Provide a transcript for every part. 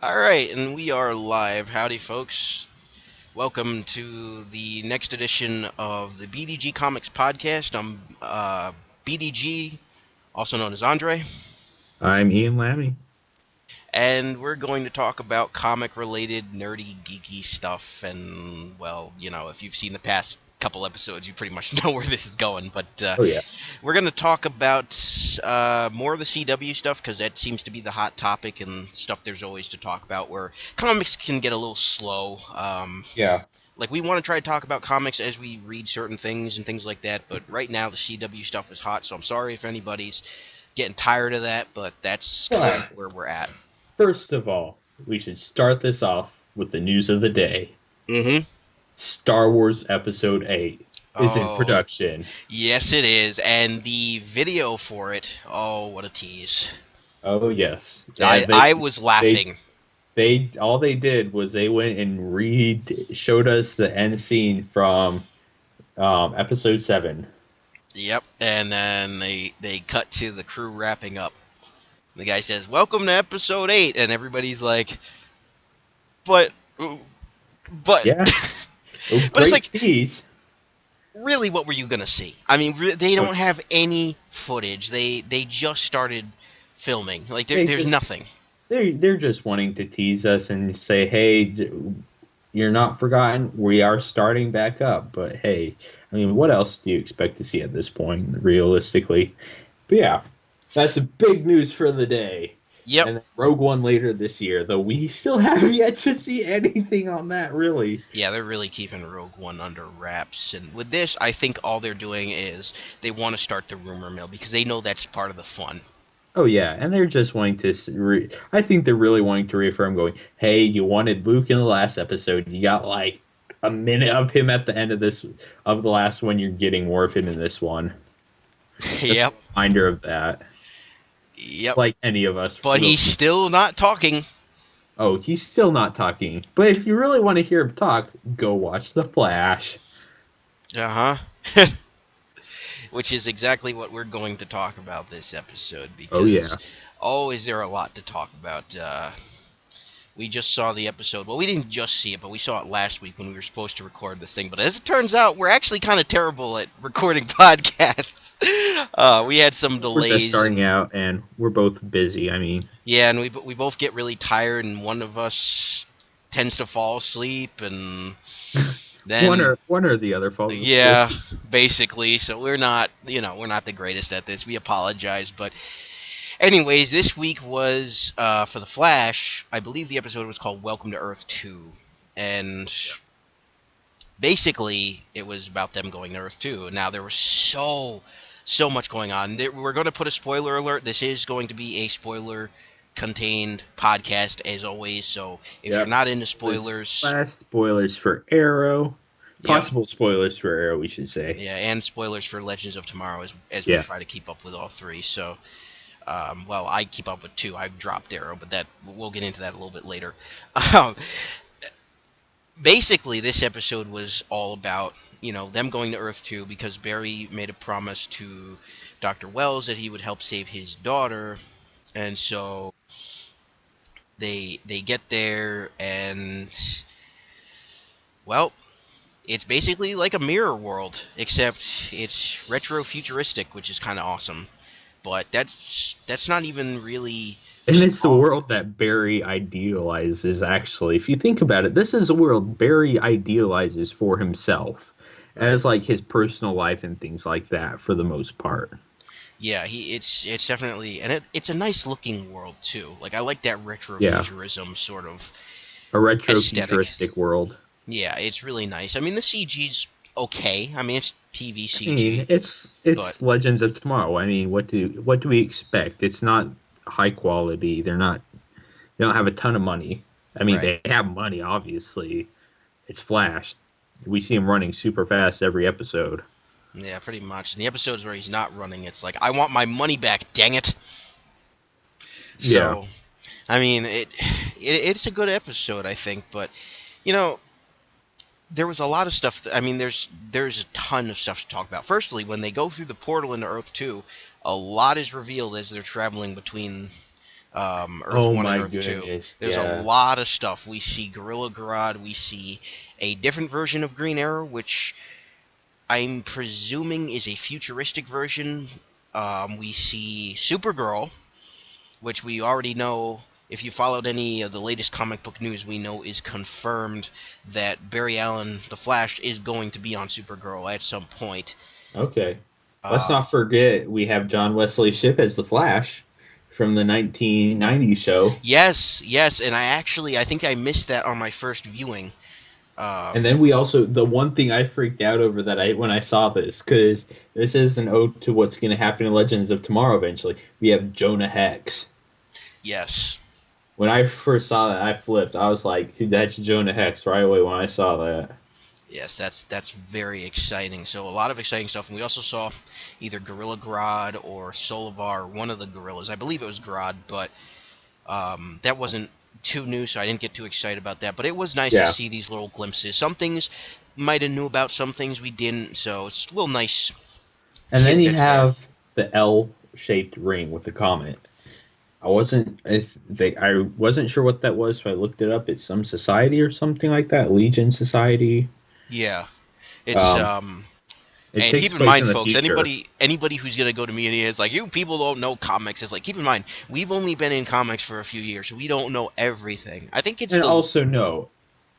All right, and we are live. Howdy, folks. Welcome to the next edition of the BDG Comics Podcast. I'm BDG, also known as Andre, I'm Ian Lammy. and we're going to talk about comic-related, nerdy, geeky stuff. And, well, if you've seen the past couple episodes, you pretty much know where this is going. But Oh yeah. we're going to talk about more of the CW stuff because that seems to be the hot topic and stuff there's always to talk about. Where comics can get a little slow. Yeah. Like we want to try to talk about comics as we read certain things and things like that. But right now the CW stuff is hot, so I'm sorry if anybody's getting tired of that. But that's kind Well, of where we're at. first of all, we should start this off with the news of the day. Mm-hmm. Star Wars Episode 8 is in Oh, production. yes, it is, and the video for it. Oh, what a tease! Oh yes. I And I was they laughing. they all they did was they went and showed us the end scene from episode 7. Yep, and then they cut to the crew wrapping up. The guy says, "Welcome to episode 8," and everybody's like, "But, but." Yeah. Oh, But it's great like, tease. really, what were you gonna see? I mean, they Oh, don't have any footage. They just started filming. Like, they there's just nothing. they're just wanting to tease us and say, "Hey, you're not forgotten. We are starting back up." But hey, I mean, what else do you expect to see at this point, realistically? But yeah, that's the big news for the day. Yep. And then Rogue One later this year, though we still have yet to see anything on that, really. Yeah, they're really keeping Rogue One under wraps. And with this, I think all they're doing is they want to start the rumor mill because they know that's part of the fun. Oh yeah, and they're just wanting to. I think they're really wanting to reaffirm, going, "Hey, you wanted Luke in the last episode. You got like a minute of him at the end of the last one. You're getting more of him in this one." Just a Yep. reminder of that. Yep. Like any of us But will. he's still not talking. Oh, he's still not talking. But if you really want to hear him talk, go watch The Flash. Uh huh. Which is exactly what we're going to talk about this episode Oh because yeah. oh, is there a lot to talk about? We just saw the episode. Well, we didn't just see it, but we saw it last week when we were supposed to record this thing. But as it turns out, we're actually kind of terrible at recording podcasts. We had some We're just delays, starting and out and we're both busy. I mean, yeah, and we both get really tired, and one of us tends to fall asleep, and then one or the other falls asleep. yeah, basically. So we're not the greatest at this. We apologize, but anyways, this week was for the Flash. I believe the episode was called "Welcome to Earth 2," and basically it was about them going to Earth 2. Now there was so much going on. We're going to put a spoiler alert. This is going to be a spoiler contained podcast as always. So if you're Yep. not into There's spoilers, last spoilers for Arrow. yep. Possible spoilers for Arrow, we should say. Yeah, and spoilers for Legends of Tomorrow as we Yeah. try to keep up with all three. So, well, I keep up with two. I've dropped Arrow, but that we'll get into that a little bit later. Um, Basically, this episode was all about them going to Earth 2 because Barry made a promise to Dr. Wells that he would help save his daughter, and so they get there and well, it's basically like a mirror world, except it's retro futuristic, which is kind of awesome. But that's not even really And it's the all. world that Barry idealizes, actually. If you think about it, this is a world Barry idealizes for himself Right. as like his personal life and things like that for the most part. Yeah, it's definitely and it's a nice looking world too. Like I like that retro Yeah. futurism sort of A retro aesthetic. futuristic world. Yeah, it's really nice. I mean the CG's okay. I mean it's TV I mean, CG, but it's Legends of Tomorrow. I mean, what do we expect? It's not high quality. They don't have a ton of money. I mean, right. they have money, obviously. It's Flash. We see him running super fast every episode. Yeah, pretty much. In the episodes where he's not running, it's like I want my money back, dang it. Yeah. So, I mean, it's a good episode, I think, but you know, there was a lot of stuff. I mean, there's a ton of stuff to talk about. Firstly, when they go through the portal into Earth 2, a lot is revealed as they're traveling between Earth Oh 1 and my Earth 2. goodness. There's a Yeah. lot of stuff. We see Gorilla Grodd. We see a different version of Green Arrow, which I'm presuming is a futuristic version. We see Supergirl, which we already know. If you followed any of the latest comic book news, we know is confirmed that Barry Allen, the Flash, is going to be on Supergirl at some point. Okay. Let's Uh, not forget we have John Wesley Shipp as the Flash from the 1990s show. yes, yes, and I think I missed that on my first viewing. And Um, then we also, the one thing I freaked out over that when I saw this, because this is an ode to what's going to happen in Legends of Tomorrow eventually. We have Jonah Hex. yes, When I first saw that, I flipped. I was like, that's Jonah Hex right away when I saw that. yes, that's very exciting. So a lot of exciting stuff, and we also saw either Gorilla Grodd or Solivar, one of the gorillas. I believe it was Grodd, but that wasn't too new, so I didn't get too excited about that. But it was nice to Yeah. see these little glimpses. Some things might have knew about, some things we didn't. So it's a little nice And then you tidbits there. have the L-shaped ring with the comet. I wasn't sure what that was, so I looked it up. It's some society or something like that, Legion Society. Yeah, it's Um, it and takes keep in place mind, in the folks, future. anybody who's gonna go to me and is like, you people don't know comics. It's like, keep in mind, we've only been in comics for a few years, so we don't know everything. I think it's And the also, no,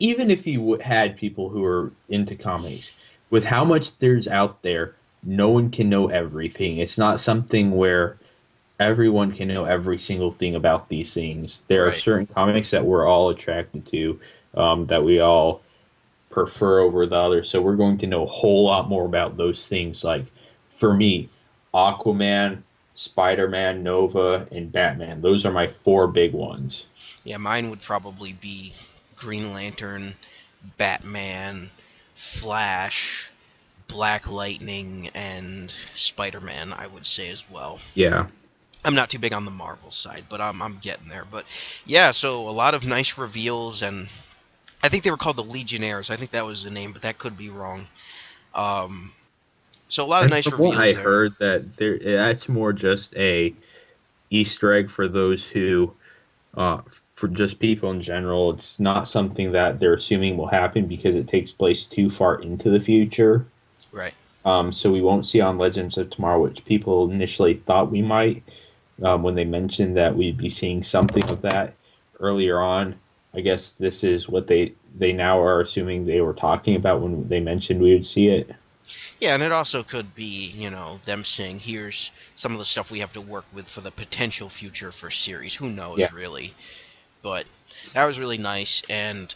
even if you had people who are into comics, with how much there's out there, no one can know everything. It's not something where everyone can know every single thing about these things. There are right. certain comics that we're all attracted to, that we all prefer over the others. So we're going to know a whole lot more about those things. Like for me, Aquaman, Spider Man, Nova, and Batman. Those are my four big ones. Yeah, mine would probably be Green Lantern, Batman, Flash, Black Lightning, and Spider-Man, I would say as well. Yeah. I'm not too big on the Marvel side, but I'm getting there. But yeah, so a lot of nice reveals, and I think they were called the Legionnaires. I think that was the name, but that could be wrong. Um, so a lot of And nice from what reveals I there. heard, that's more just a Easter egg for those who, uh, for just people in general. It's not something that they're assuming will happen because it takes place too far into the future. Right. So we won't see on Legends of Tomorrow, which people initially thought we might, when they mentioned that we'd be seeing something of that earlier on. I guess this is what they now are assuming they were talking about when they mentioned we would see it. Yeah, and it also could be, them saying, here's some of the stuff we have to work with for the potential future for series. Who knows, Yeah. really? But that was really nice, and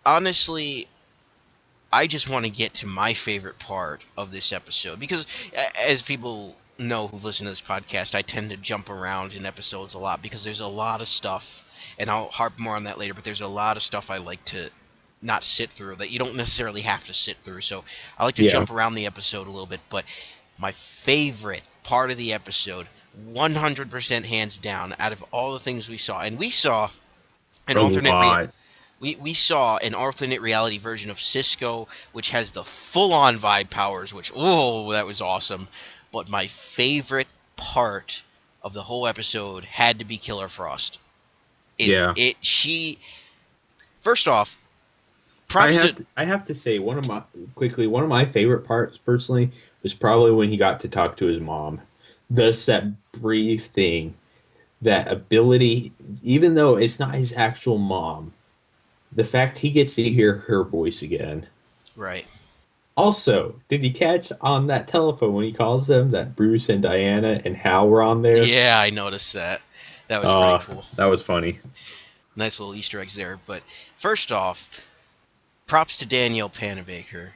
honestly, I just want to get to my favorite part of this episode because, as people know who listen to this podcast, I tend to jump around in episodes a lot because there's a lot of stuff, and I'll harp more on that later. But there's a lot of stuff I like to not sit through that you don't necessarily have to sit through. So I like to Yeah. jump around the episode a little bit. But my favorite part of the episode, 100% hands down, out of all the things we saw, and we saw an A alternate lot. we saw an alternate reality version of Cisco, which has the full-on vibe powers, which, oh, that was awesome. But my favorite part of the whole episode had to be Killer Frost. Yeah. She, first off, props to, I have to say one of my favorite parts personally was probably when he got to talk to his mom. Just that brief thing, that ability, even though it's not his actual mom, the fact he gets to hear her voice again. right. Also, did you catch on that telephone when he calls them that Bruce and Diana and Hal were on there? Yeah, I noticed that. That was pretty cool. That was funny. Nice little Easter eggs there. But first off, props to Danielle Panabaker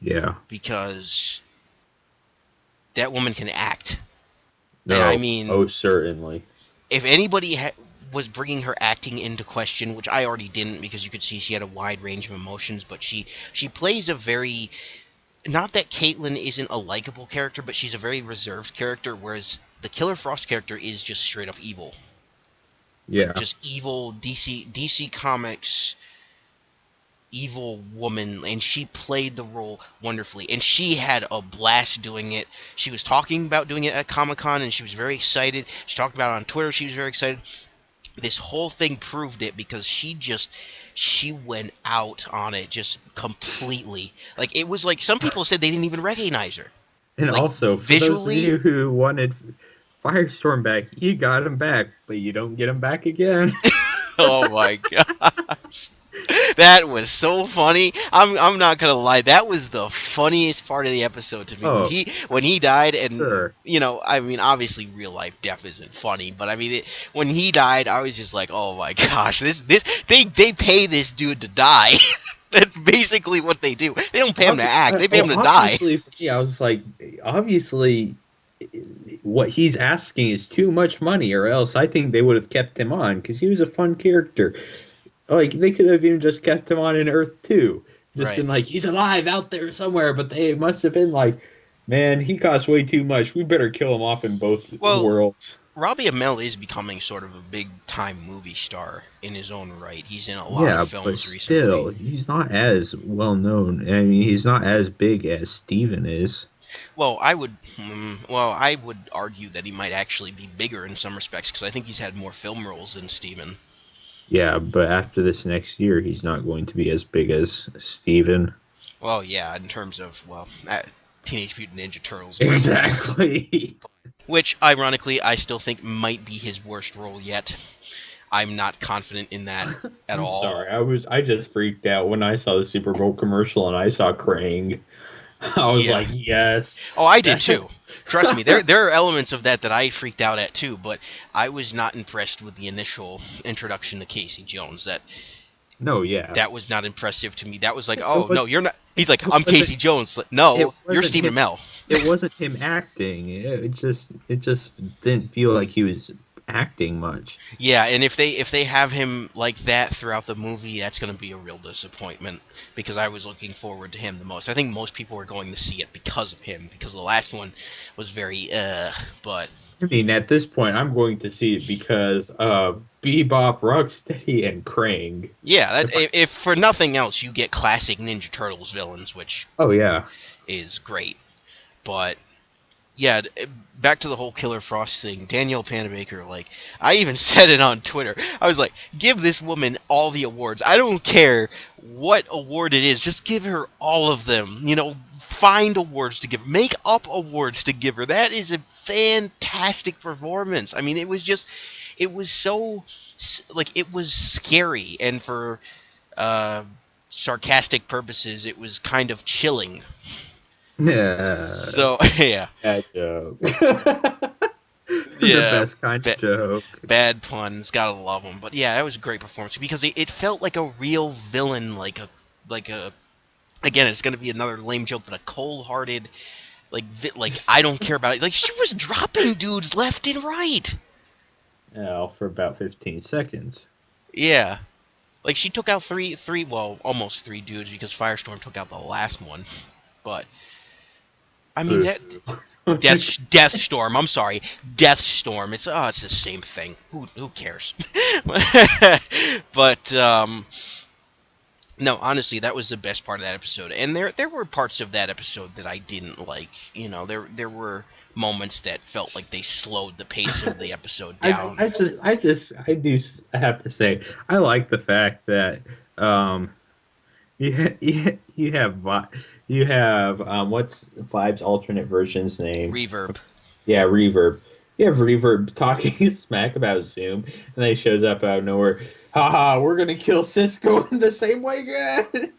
Yeah. because that woman can act. No. And I mean, Oh, certainly. if anybody was bringing her acting into question, which I already didn't because you could see she had a wide range of emotions, but she plays a very, not that Caitlin isn't a likable character, but she's a very reserved character, whereas the Killer Frost character is just straight up evil. Yeah. Just evil. DC Comics evil woman, and she played the role wonderfully, and she had a blast doing it. She was talking about doing it at Comic-Con, and she was very excited. She talked about it on Twitter. She was very excited. This whole thing proved it, because she went out on it just completely. Like, it was like some people said they didn't even recognize her. And Like, also, for visually, those of you who wanted Firestorm back, you got him back, but you don't get him back again. oh my gosh. That was so funny. I'm not gonna lie. That was the funniest part of the episode to me. Oh, when he died, and sure. I mean, obviously real life death isn't funny, but I mean, when he died, I was just like, oh my gosh, they pay this dude to die. That's basically what they do. They don't pay him to act. They pay him to die. Obviously, for me, I was like, obviously, what he's asking is too much money, or else I think they would have kept him on, because he was a fun character. Like, they could have even just kept him on in Earth 2. Just Right. been like, he's alive out there somewhere, but they must have been like, man, he costs way too much. We better kill him off in both worlds. Robbie Amell is becoming sort of a big-time movie star in his own right. He's in a lot of films but recently. still, he's not as well known. I mean, he's not as big as Steven is. Well, I would argue that he might actually be bigger in some respects, because I think he's had more film roles than Steven. Yeah, but after this next year, he's not going to be as big as Steven. Well, yeah, in terms of, Teenage Mutant Ninja Turtles. Exactly. Which, ironically, I still think might be his worst role yet. I'm not confident in that at all. Sorry, I just freaked out when I saw the Super Bowl commercial and I saw Krang. I was like, yes. Oh, I did too. Trust me, there are elements of that I freaked out at too, but I was not impressed with the initial introduction to Casey Jones. That was not impressive to me. That was like, no, you're not. He's like, I'm Casey Jones. No, you're Stephen Amell. It wasn't him acting. It just didn't feel like he was acting much. Yeah, and if they have him like that throughout the movie, that's going to be a real disappointment, because I was looking forward to him the most. I think most people were going to see it because of him, because the last one was very but I mean, at this point, I'm going to see it because Bebop, Rocksteady, and Krang. Yeah, if for nothing else, you get classic Ninja Turtles villains, which is great. But yeah, back to the whole Killer Frost thing. Danielle Panabaker, like, I even said it on Twitter. I was like, give this woman all the awards. I don't care what award it is. Just give her all of them. Find awards to give her. Make up awards to give her. That is a fantastic performance. I mean, it was so, like, it was scary. And for sarcastic purposes, it was kind of chilling. Yeah. So, yeah. Bad joke. Yeah, the best kind of joke. Bad puns, gotta love them. But yeah, that was a great performance, because it felt like a real villain, like a again, it's gonna be another lame joke, but a cold-hearted, like I don't care about it. Like, she was dropping dudes left and right. For about 15 seconds. Yeah, like she took out almost three dudes, because Firestorm took out the last one, but. I mean, that Deathstorm. I'm sorry, Deathstorm. It's the same thing. Who cares? But no, honestly, that was the best part of that episode. And there were parts of that episode that I didn't like. There were moments that felt like they slowed the pace of the episode down. I do have to say, I like the fact that you have what's Vibe's alternate version's name? Reverb. Yeah, Reverb. You have Reverb talking smack about Zoom, and then he shows up out of nowhere. Haha, we're gonna kill Cisco in the same way again.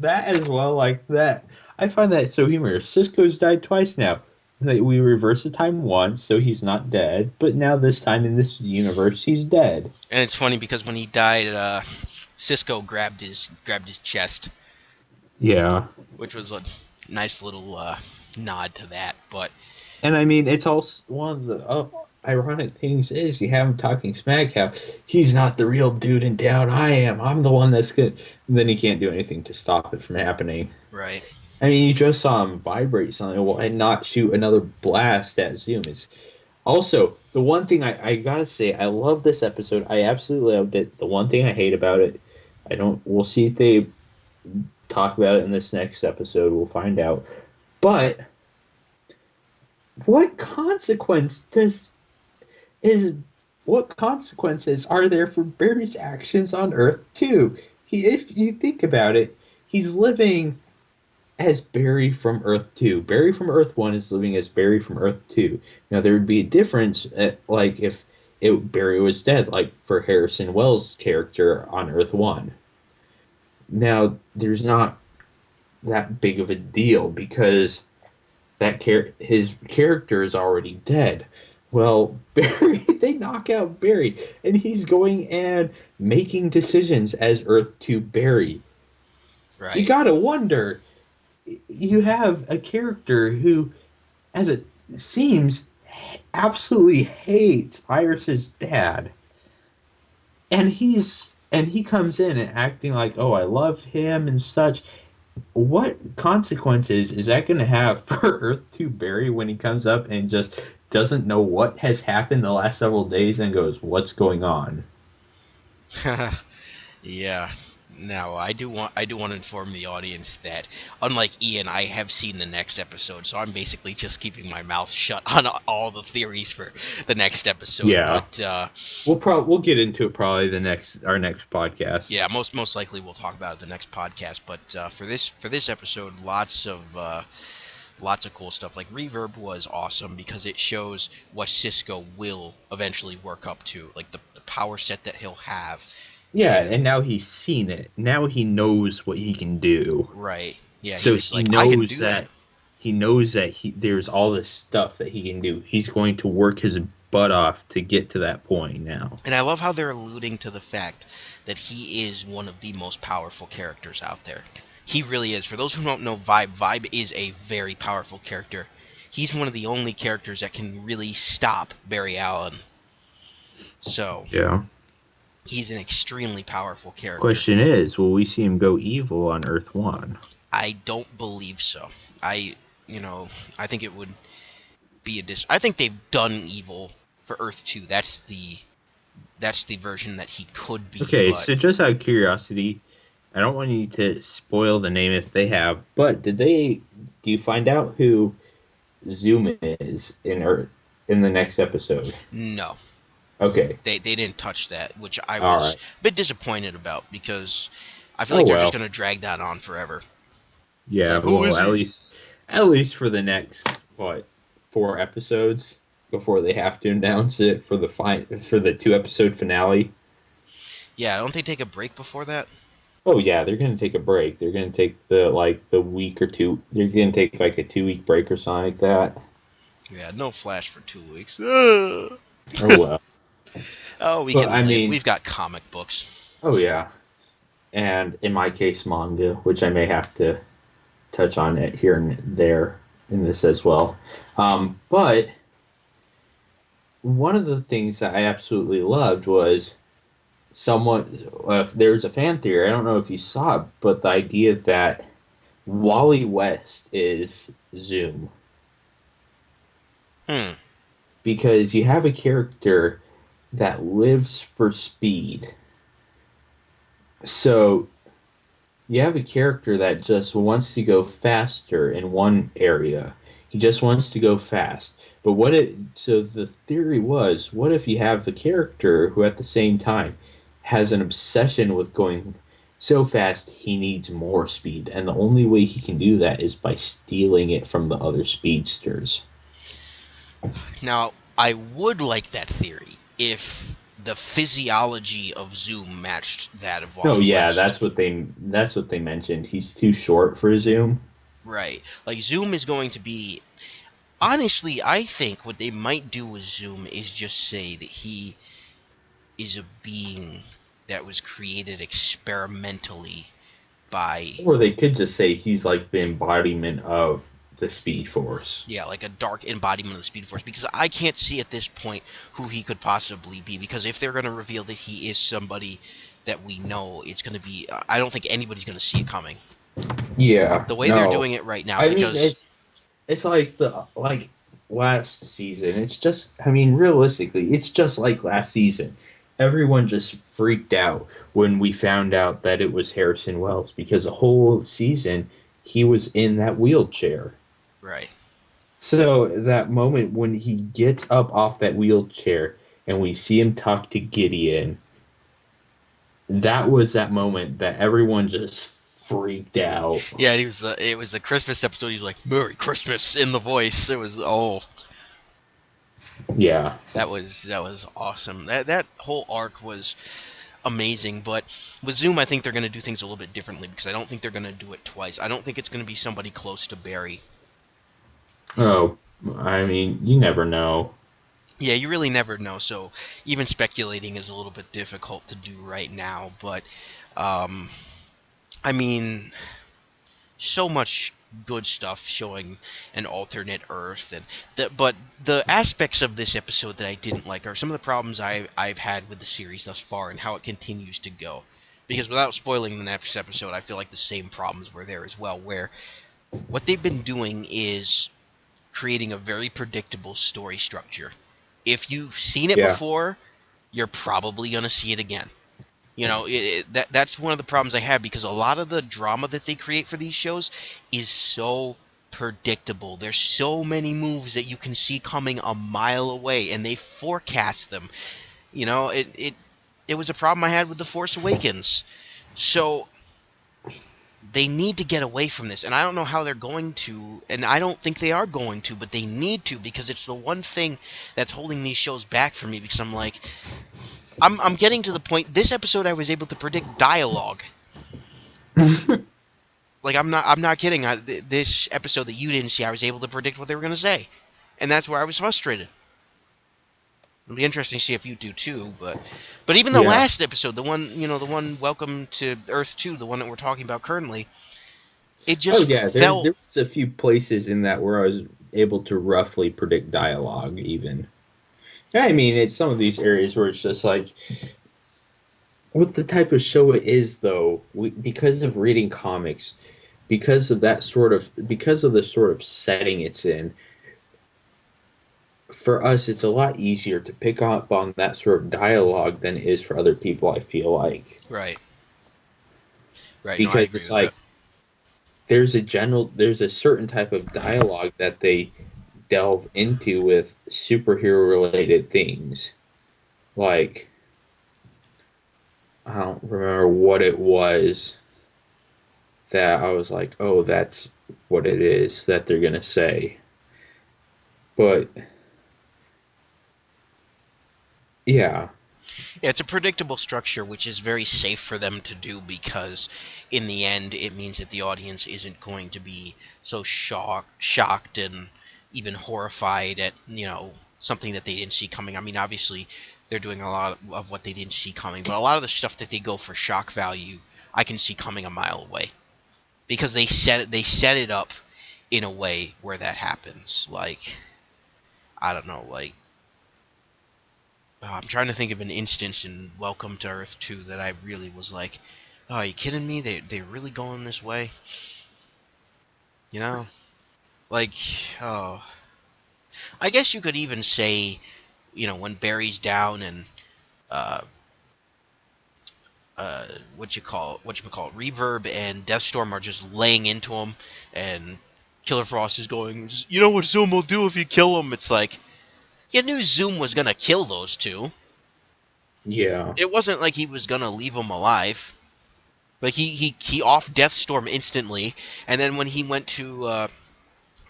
That as well, like that. I find that so humorous. Cisco's died twice now. We reverse the time once, so he's not dead. But now this time in this universe, he's dead. And it's funny because when he died, Cisco grabbed his chest. Yeah. Which was a nice little nod to that, but. And I mean, it's also one of the ironic things is you have him talking smack how he's not the real dude in town. I am. I'm the one that's good. And then he can't do anything to stop it from happening. Right. I mean, you just saw him vibrate something and not shoot another blast at Zoom. It's also the one thing I gotta say. I love this episode. I absolutely loved it. The one thing I hate about it, I don't. We'll see if they talk about it in this next episode. We'll find out. But what consequence does is what consequences are there for Barry's actions on Earth 2? If you think about it, he's living as Barry from Earth 2. Barry from Earth 1 is living as Barry from Earth 2. Now, there would be a difference, like, if Barry was dead, like for Harrison Wells' character on Earth 1. Now, there's not that big of a deal because his character is already dead. Well, Barry, they knock out Barry, and he's going and making decisions as Earth 2 Barry. Right. You gotta wonder, you have a character who, as it seems, absolutely hates Iris's dad. And he comes in and acting like, oh, I love him and such. What consequences is that going to have for Earth 2 Barry when he comes up and just doesn't know what has happened the last several days and goes, what's going on? Yeah. Now, I do want to inform the audience that, unlike Ian, I have seen the next episode, so I'm basically just keeping my mouth shut on all the theories for the next episode. Yeah, but we'll get into it probably our next podcast. Yeah, most likely we'll talk about it the next podcast. But for this episode, lots of cool stuff. Like Reverb was awesome because it shows what Cisco will eventually work up to, like the power set that he'll have. Yeah, and now he's seen it. Now he knows what he can do. Right. Yeah. So he knows that there's all this stuff that he can do. He's going to work his butt off to get to that point now. And I love how they're alluding to the fact that he is one of the most powerful characters out there. He really is. For those who don't know Vibe is a very powerful character. He's one of the only characters that can really stop Barry Allen. So yeah. He's an extremely powerful character. Question is, will we see him go evil on Earth 1? I don't believe so. I think it would be I think they've done evil for Earth 2. That's the version that he could be. Okay, so just out of curiosity, I don't want you to spoil the name if they have, but do you find out who Zoom is in the next episode? No. Okay. They didn't touch that, which I was a bit disappointed about because I feel like they're just going to drag that on forever. Yeah, like, well, at least for the next 4 episodes before they have to announce it for the 2-episode finale. Yeah, don't they take a break before that? Oh yeah, they're going to take a break. They're going to take the week or two. They're going to take like a 2-week break or something like that. Yeah, no Flash for 2 weeks. Oh well. Oh, we've got comic books. Oh yeah, and in my case, manga, which I may have to touch on it here and there in this as well. But one of the things that I absolutely loved was there was a fan theory. I don't know if you saw it, but the idea that Wally West is Zoom. Because you have a character that lives for speed. So you have a character that just wants to go faster in one area. He just wants to go fast. But so the theory was, what if you have a character who at the same time has an obsession with going so fast he needs more speed, and the only way he can do that is by stealing it from the other speedsters. Now, I would like that theory if the physiology of Zoom matched that of Wally West. Oh yeah, that's what they mentioned. He's too short for Zoom. Right. Like Zoom is going to be. Honestly, I think what they might do with Zoom is just say that he is a being that was created experimentally by. Or they could just say he's like the embodiment of the Speed Force. Yeah, like a dark embodiment of the Speed Force, because I can't see at this point who he could possibly be, because if they're going to reveal that he is somebody that we know, it's going to be, I don't think anybody's going to see it coming. Yeah. The way they're doing it right now, it's like last season. It's just, realistically, it's just like last season. everyone just freaked out when we found out that it was Harrison Wells because the whole season he was in that wheelchair. Right. So that moment when he gets up off that wheelchair and we see him talk to Gideon, that was that moment that everyone just freaked out. Yeah, he was. It was the Christmas episode. He's like, "Merry Christmas" in the voice. It was Yeah. that was awesome. That whole arc was amazing. But with Zoom, I think they're going to do things a little bit differently because I don't think they're going to do it twice. I don't think it's going to be somebody close to Barry. Oh, I mean, you never know. Yeah, you really never know. So even speculating is a little bit difficult to do right now. But I mean, so much good stuff showing an alternate Earth, and but the aspects of this episode that I didn't like are some of the problems I've had with the series thus far and how it continues to go. Because without spoiling the next episode, I feel like the same problems were there as well, where what they've been doing is creating a very predictable story structure. If you've seen it Yeah. before, you're probably going to see it again. You know, that's one of the problems I have because a lot of the drama that they create for these shows is so predictable. There's so many moves that you can see coming a mile away, and they forecast them. You know, it was a problem I had with The Force Awakens. So they need to get away from this, and I don't know how they're going to, and I don't think they are going to, but they need to because it's the one thing that's holding these shows back for me because I'm like, I'm getting to the point. This episode, I was able to predict dialogue. Like I'm not kidding. This episode that you didn't see, I was able to predict what they were going to say, and that's where I was frustrated. It'll be interesting to see if you do too. But even the last episode, the one Welcome to Earth 2, the one that we're talking about currently, it just felt. There was a few places in that where I was able to roughly predict dialogue even. I mean, it's some of these areas where it's just like, what the type of show it is, though, because of reading comics, because of the sort of setting it's in, for us, it's a lot easier to pick up on that sort of dialogue than it is for other people, I feel like. Right. Right. Because no, I agree it's with like, that. there's a certain type of dialogue that they delve into with superhero related things. Like, I don't remember what it was that I was like, oh, that's what it is that they're going to say. But, yeah. Yeah, it's a predictable structure, which is very safe for them to do because, in the end, it means that the audience isn't going to be so shocked and even horrified at something that they didn't see coming. I mean, obviously, they're doing a lot of what they didn't see coming, but a lot of the stuff that they go for shock value, I can see coming a mile away because they set it up in a way where that happens. Like, I don't know, like. I'm trying to think of an instance in Welcome to Earth 2 that I really was like, oh, are you kidding me? They're really going this way? You know? Like, oh. I guess you could even say, when Barry's down and, Reverb and Deathstorm are just laying into him, and Killer Frost is going, you know what Zoom will do if you kill him? It's like, you knew Zoom was going to kill those two. Yeah. It wasn't like he was going to leave them alive. Like, he off Deathstorm instantly, and then when he went to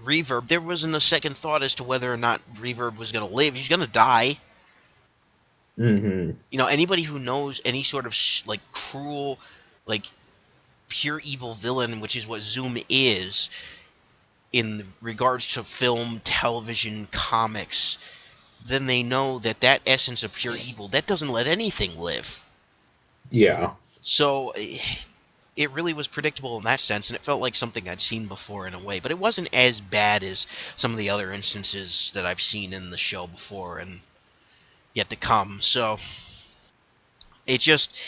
Reverb, there wasn't a second thought as to whether or not Reverb was going to live. He's going to die. Mm-hmm. Anybody who knows any sort of, cruel, pure evil villain, which is what Zoom is, in regards to film, television, comics, then they know that essence of pure evil, that doesn't let anything live. Yeah. So it really was predictable in that sense, and it felt like something I'd seen before in a way. But it wasn't as bad as some of the other instances that I've seen in the show before and yet to come. So it just...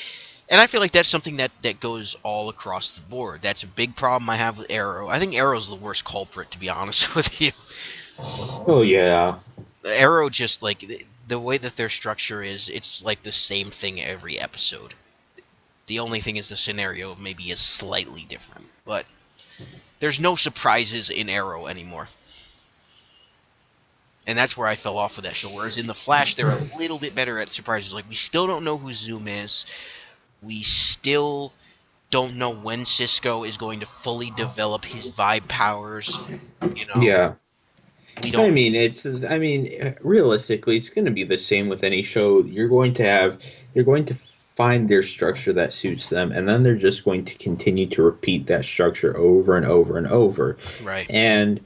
And I feel like that's something that goes all across the board. That's a big problem I have with Arrow. I think Arrow's the worst culprit, to be honest with you. Oh, yeah. Arrow just, the way that their structure is, it's like the same thing every episode. The only thing is the scenario maybe is slightly different, but there's no surprises in Arrow anymore. And that's where I fell off with that show. Whereas in The Flash, they're a little bit better at surprises. Like, we still don't know who Zoom is. We still don't know when Cisco is going to fully develop his vibe powers. You know, Yeah. we don't. I mean, realistically, it's going to be the same with any show. You're going to find their structure that suits them, and then they're just going to continue to repeat that structure over and over and over. Right. And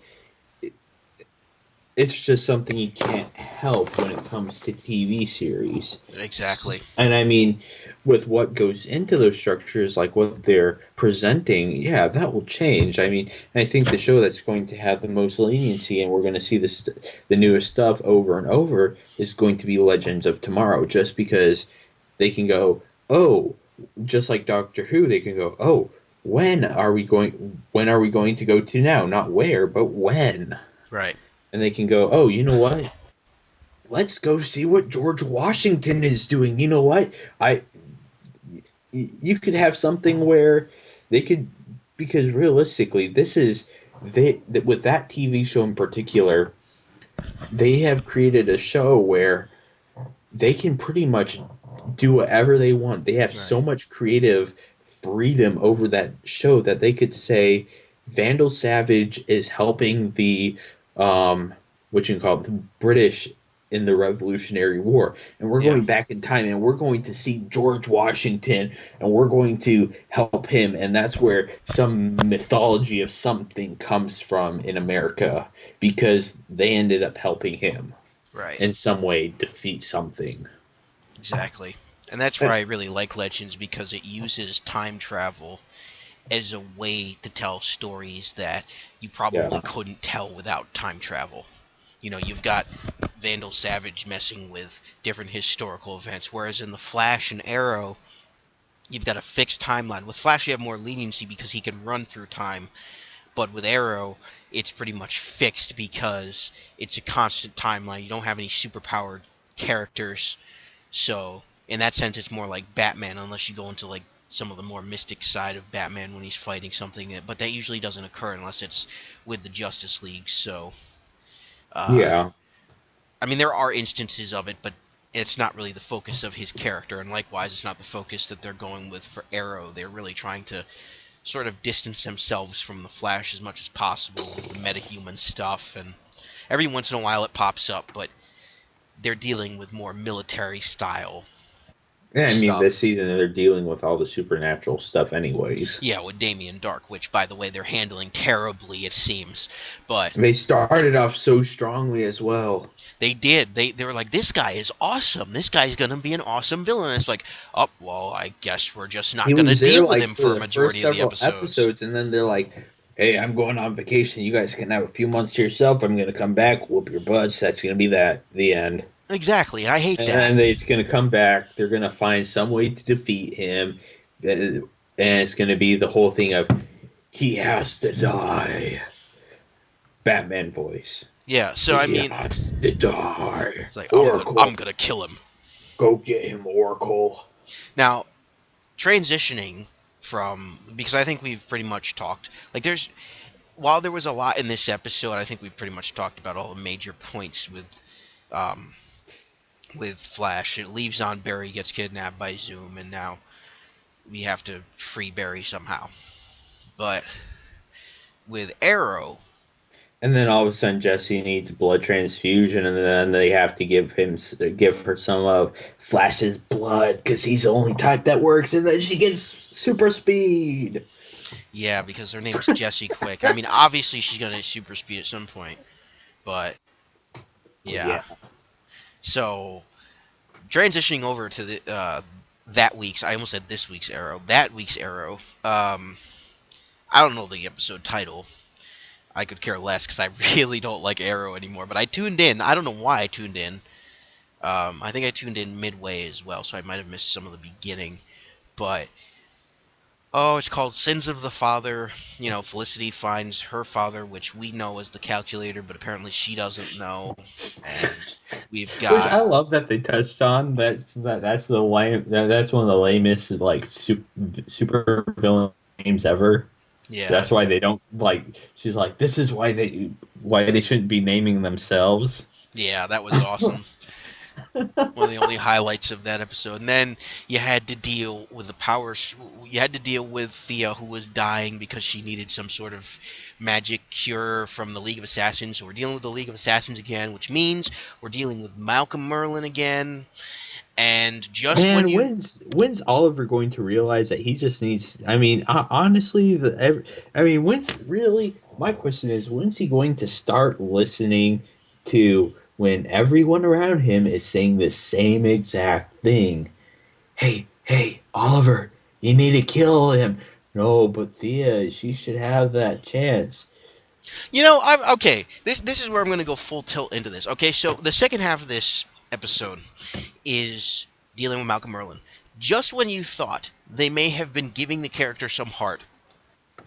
it's just something you can't help when it comes to TV series. Exactly. And I mean, with what goes into those structures, like what they're presenting, yeah, that will change. I mean, I think the show that's going to have the most leniency, and we're going to see the newest stuff over and over, is going to be Legends of Tomorrow, just because they can go, oh, just like Doctor Who, they can go, oh, when are we going to go to now? Not where, but when. Right. And they can go, oh, you know what? Let's go see what George Washington is doing. You know what? You could have something where they could, because realistically, with that TV show in particular, they have created a show where they can pretty much do whatever they want. They have so much creative freedom over that show that they could say Vandal Savage is helping the what you can call it, the British in the Revolutionary War, and we're going back in time, and we're going to see George Washington, and we're going to help him, and that's where some mythology of something comes from in America, because they ended up helping him, in some way defeat something. Exactly, and that's where I really like Legends, because it uses time travel as a way to tell stories that you probably couldn't tell without time travel. You know, you've got Vandal Savage messing with different historical events, whereas in The Flash and Arrow, you've got a fixed timeline. With Flash, you have more leniency because he can run through time, but with Arrow, it's pretty much fixed because it's a constant timeline. You don't have any superpowered characters, so in that sense, it's more like Batman, unless you go into like some of the more mystic side of Batman when he's fighting something, but that usually doesn't occur unless it's with the Justice League. So, I mean, there are instances of it, but it's not really the focus of his character, and likewise, it's not the focus that they're going with for Arrow. They're really trying to sort of distance themselves from the Flash as much as possible with the metahuman stuff, and every once in a while it pops up, but they're dealing with more military style. Yeah, I mean, this season they're dealing with all the supernatural stuff anyways. Yeah, with Damien Dark, which, by the way, they're handling terribly, it seems. But they started off so strongly as well. They did. They were like, this guy is awesome. This guy's going to be an awesome villain. And it's like, oh, well, I guess we're just not going to deal with him for a majority of the episodes. And then they're like, hey, I'm going on vacation. You guys can have a few months to yourself. I'm going to come back, whoop your butts. That's going to be the end. Exactly, and I hate that. And they're going to come back. They're going to find some way to defeat him. And it's going to be the whole thing of, he has to die. Batman voice. Yeah, so I mean... He has to die. It's like, I'm going to kill him. Go get him, Oracle. Now, transitioning from... Because I think we've pretty much talked... Like, there's... While there was a lot in this episode, I think we pretty much talked about all the major points with Flash. It leaves on Barry gets kidnapped by Zoom, and now we have to free Barry somehow. But with Arrow... And then all of a sudden Jesse needs a blood transfusion, and then they have to give her some of Flash's blood, because he's the only type that works, and then she gets super speed. Yeah, because her name's Jessie Quick. I mean, obviously she's going to super speed at some point, but yeah. So, transitioning over to the that week's, I almost said this week's Arrow, that week's Arrow, I don't know the episode title. I could care less because I really don't like Arrow anymore, but I tuned in. I don't know why I tuned in. I think I tuned in midway as well, so I might have missed some of the beginning. But Oh, it's called Sins of the Father. You know, Felicity finds her father, which we know as the Calculator, but apparently she doesn't know. And we've Which I got love that they touched on. That's the lame. That's one of the lamest like super villain names ever. yeah. That's why they don't like. She's like, this is why they shouldn't be naming themselves. Yeah, that was awesome. One of the only highlights of that episode. And then you had to deal with the you had to deal with Thea, who was dying because she needed some sort of magic cure from the League of Assassins. So we're dealing with the League of Assassins again, which means we're dealing with Malcolm Merlin again. And just Man, when you when's Oliver going to realize that he just needs? I mean, honestly, when's really? My question is, when's he going to start listening to when everyone around him is saying the same exact thing? Hey, Oliver, you need to kill him. No, but Thea, she should have that chance. I'm okay. This is where I'm going to go full tilt into this. Okay, so the second half of this episode is dealing with Malcolm Merlin. Just when you thought they may have been giving the character some heart,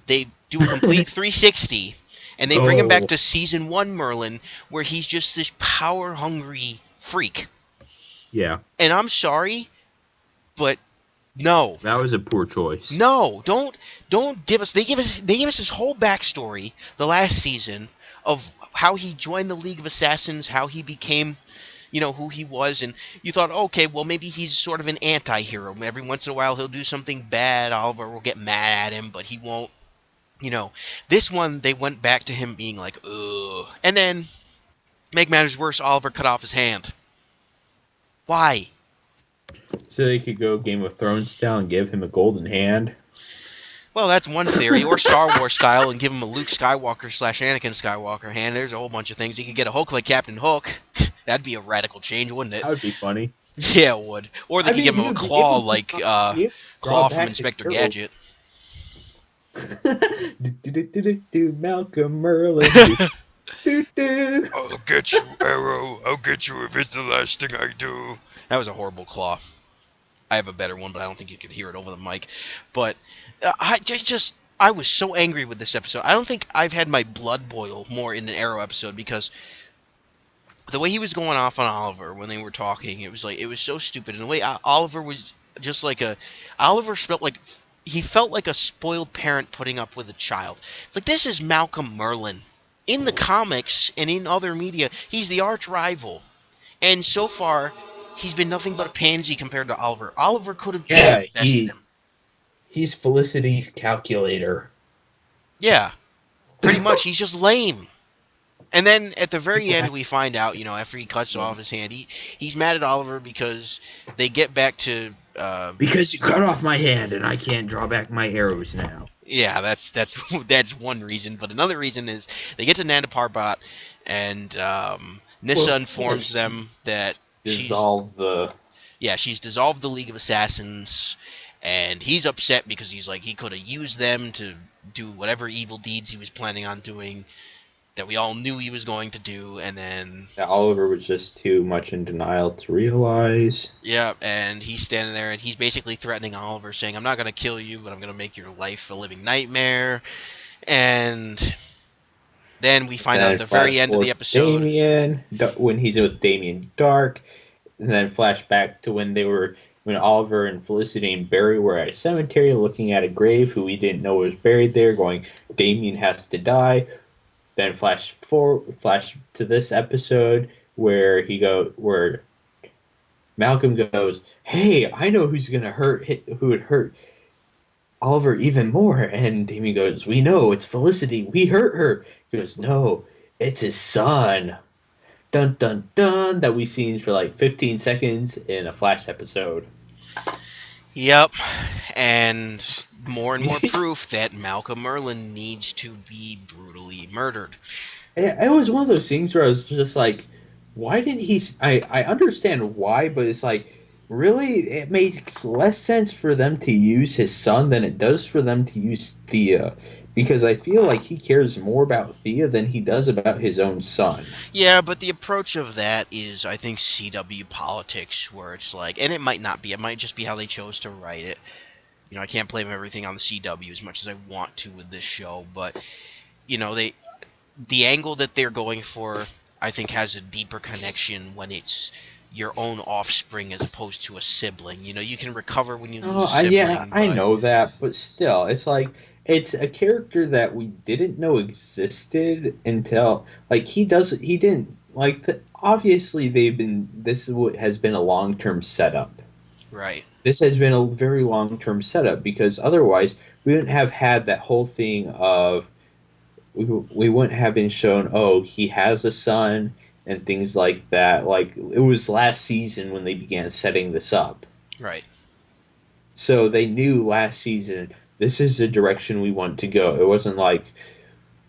they do a complete 360, and they bring him back to season 1 Merlin, where he's just this power-hungry freak. Yeah. And I'm sorry, but no. That was a poor choice. No, don't give us. They gave us this whole backstory the last season of how he joined the League of Assassins, how he became, who he was, and you thought, okay, well maybe he's sort of an anti-hero. Every once in a while he'll do something bad. Oliver will get mad at him, but he won't. This one they went back to him being like, ugh, and then make matters worse, Oliver cut off his hand. Why? So they could go Game of Thrones style and give him a golden hand. Well, that's one theory, or Star Wars style, and give him a Luke Skywalker / Anakin Skywalker hand. There's a whole bunch of things. You could get a Hook like Captain Hook. That'd be a radical change, wouldn't it? That would be funny. Yeah, it would. Or they could give him a claw like Claw from Inspector Gadget. do Malcolm Merlin. I'll get you, Arrow. I'll get you if it's the last thing I do. That was a horrible Claw. I have a better one, but I don't think you could hear it over the mic. But I was so angry with this episode. I don't think I've had my blood boil more in an Arrow episode, because the way he was going off on Oliver when they were talking, it was so stupid. And the way Oliver was just like Oliver felt like a spoiled parent putting up with a child. It's like, this is Malcolm Merlin. In the comics and in other media, he's the arch rival. And so far, he's been nothing but a pansy compared to Oliver. Oliver could have bested him. He's Felicity's calculator. Yeah, pretty much. He's just lame. And then at the very end, we find out, after he cuts off his hand, he's mad at Oliver because they get back to... because you cut off my hand and I can't draw back my arrows now. Yeah, that's one reason. But another reason is they get to Nanda Parbat, and Nyssa informs them that she's dissolved the League of Assassins, and he's upset because he's like, he could have used them to do whatever evil deeds he was planning on doing that we all knew he was going to do, and then... Oliver was just too much in denial to realize. Yeah, and he's standing there, and he's basically threatening Oliver, saying, I'm not going to kill you, but I'm going to make your life a living nightmare. And then we find out at the very end of the episode... Damien, when he's with Damien Dark, and then flashback to when Oliver and Felicity and Barry were at a cemetery looking at a grave who we didn't know was buried there, going, Damien has to die. Then flash to this episode where Malcolm goes, hey, I know who would hurt Oliver even more. And Damien goes, we know, it's Felicity. We hurt her. He goes, no, it's his son. Dun, dun, dun. That we've seen for like 15 seconds in a Flash episode. Yep. And more and more proof that Malcolm Merlin needs to be brutally murdered. It was one of those things where I was just like, why didn't he... I understand why, but it's like, really, it makes less sense for them to use his son than it does for them to use Thea. Because I feel like he cares more about Thea than he does about his own son. Yeah, but the approach of that is, I think, CW politics, where it's like... And it might not be. It might just be how they chose to write it. I can't blame everything on the CW as much as I want to with this show, but the angle that they're going for, I think, has a deeper connection when it's your own offspring as opposed to a sibling. You can recover when you lose Oh, a yeah, sibling, I but know that, but still, it's like it's a character that we didn't know existed until like he didn't like obviously they've been this is what has been a long-term setup. right, This has been a very long-term setup because otherwise we wouldn't have had that whole thing of we wouldn't have been shown, oh, he has a son and things like that. Like it was last season when they began setting this up. right, So they knew last season this is the direction we want to go. It wasn't like,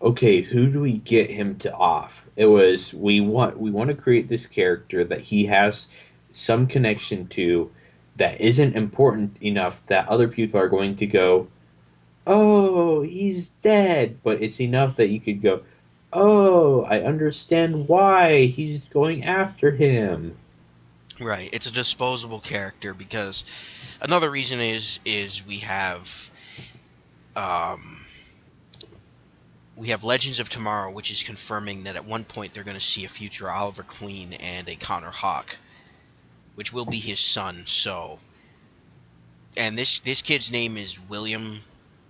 okay, who do we get him to off? It was we want to create this character that he has some connection to that isn't important enough that other people are going to go, oh, he's dead, but it's enough that you could go, oh, I understand why he's going after him. right. It's a disposable character because another reason is um we have Legends of Tomorrow, which is confirming that at one point they're going to see a future Oliver Queen and a Connor Hawk, which will be his son. So, and this kid's name is William,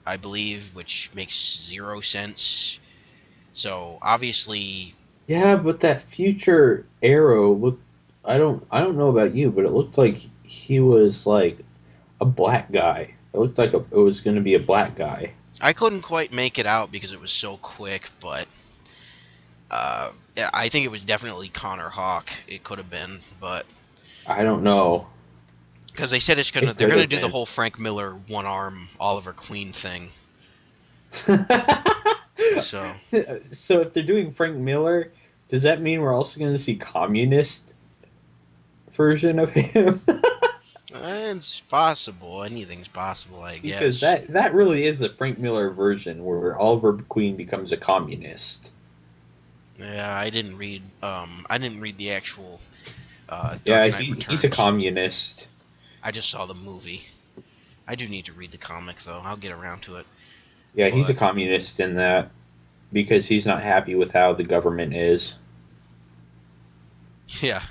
I believe, which makes zero sense. So obviously, Yeah, but that future Arrow looked. I don't know about you, but it looked like he was like a black guy. It looked like it was going to be a black guy. I couldn't quite make it out because it was so quick, but yeah, I think it was definitely Connor Hawk. It could have been, but I don't know. because they said It they're could gonna have do the been. whole Frank Miller one arm Oliver Queen thing. So So if they're doing Frank Miller, does that mean we're also going to see communist version of him? it's possible. Anything's possible, I Because guess. that really is the Frank Miller version where Oliver Queen becomes a communist. Yeah, I didn't read the actual Yeah, Dark Knight he's a Returns. communist. I just saw the movie. I do need to read the comic though. I'll get around to it. Yeah, he's a But communist in that because he's not happy with how the government is. yeah,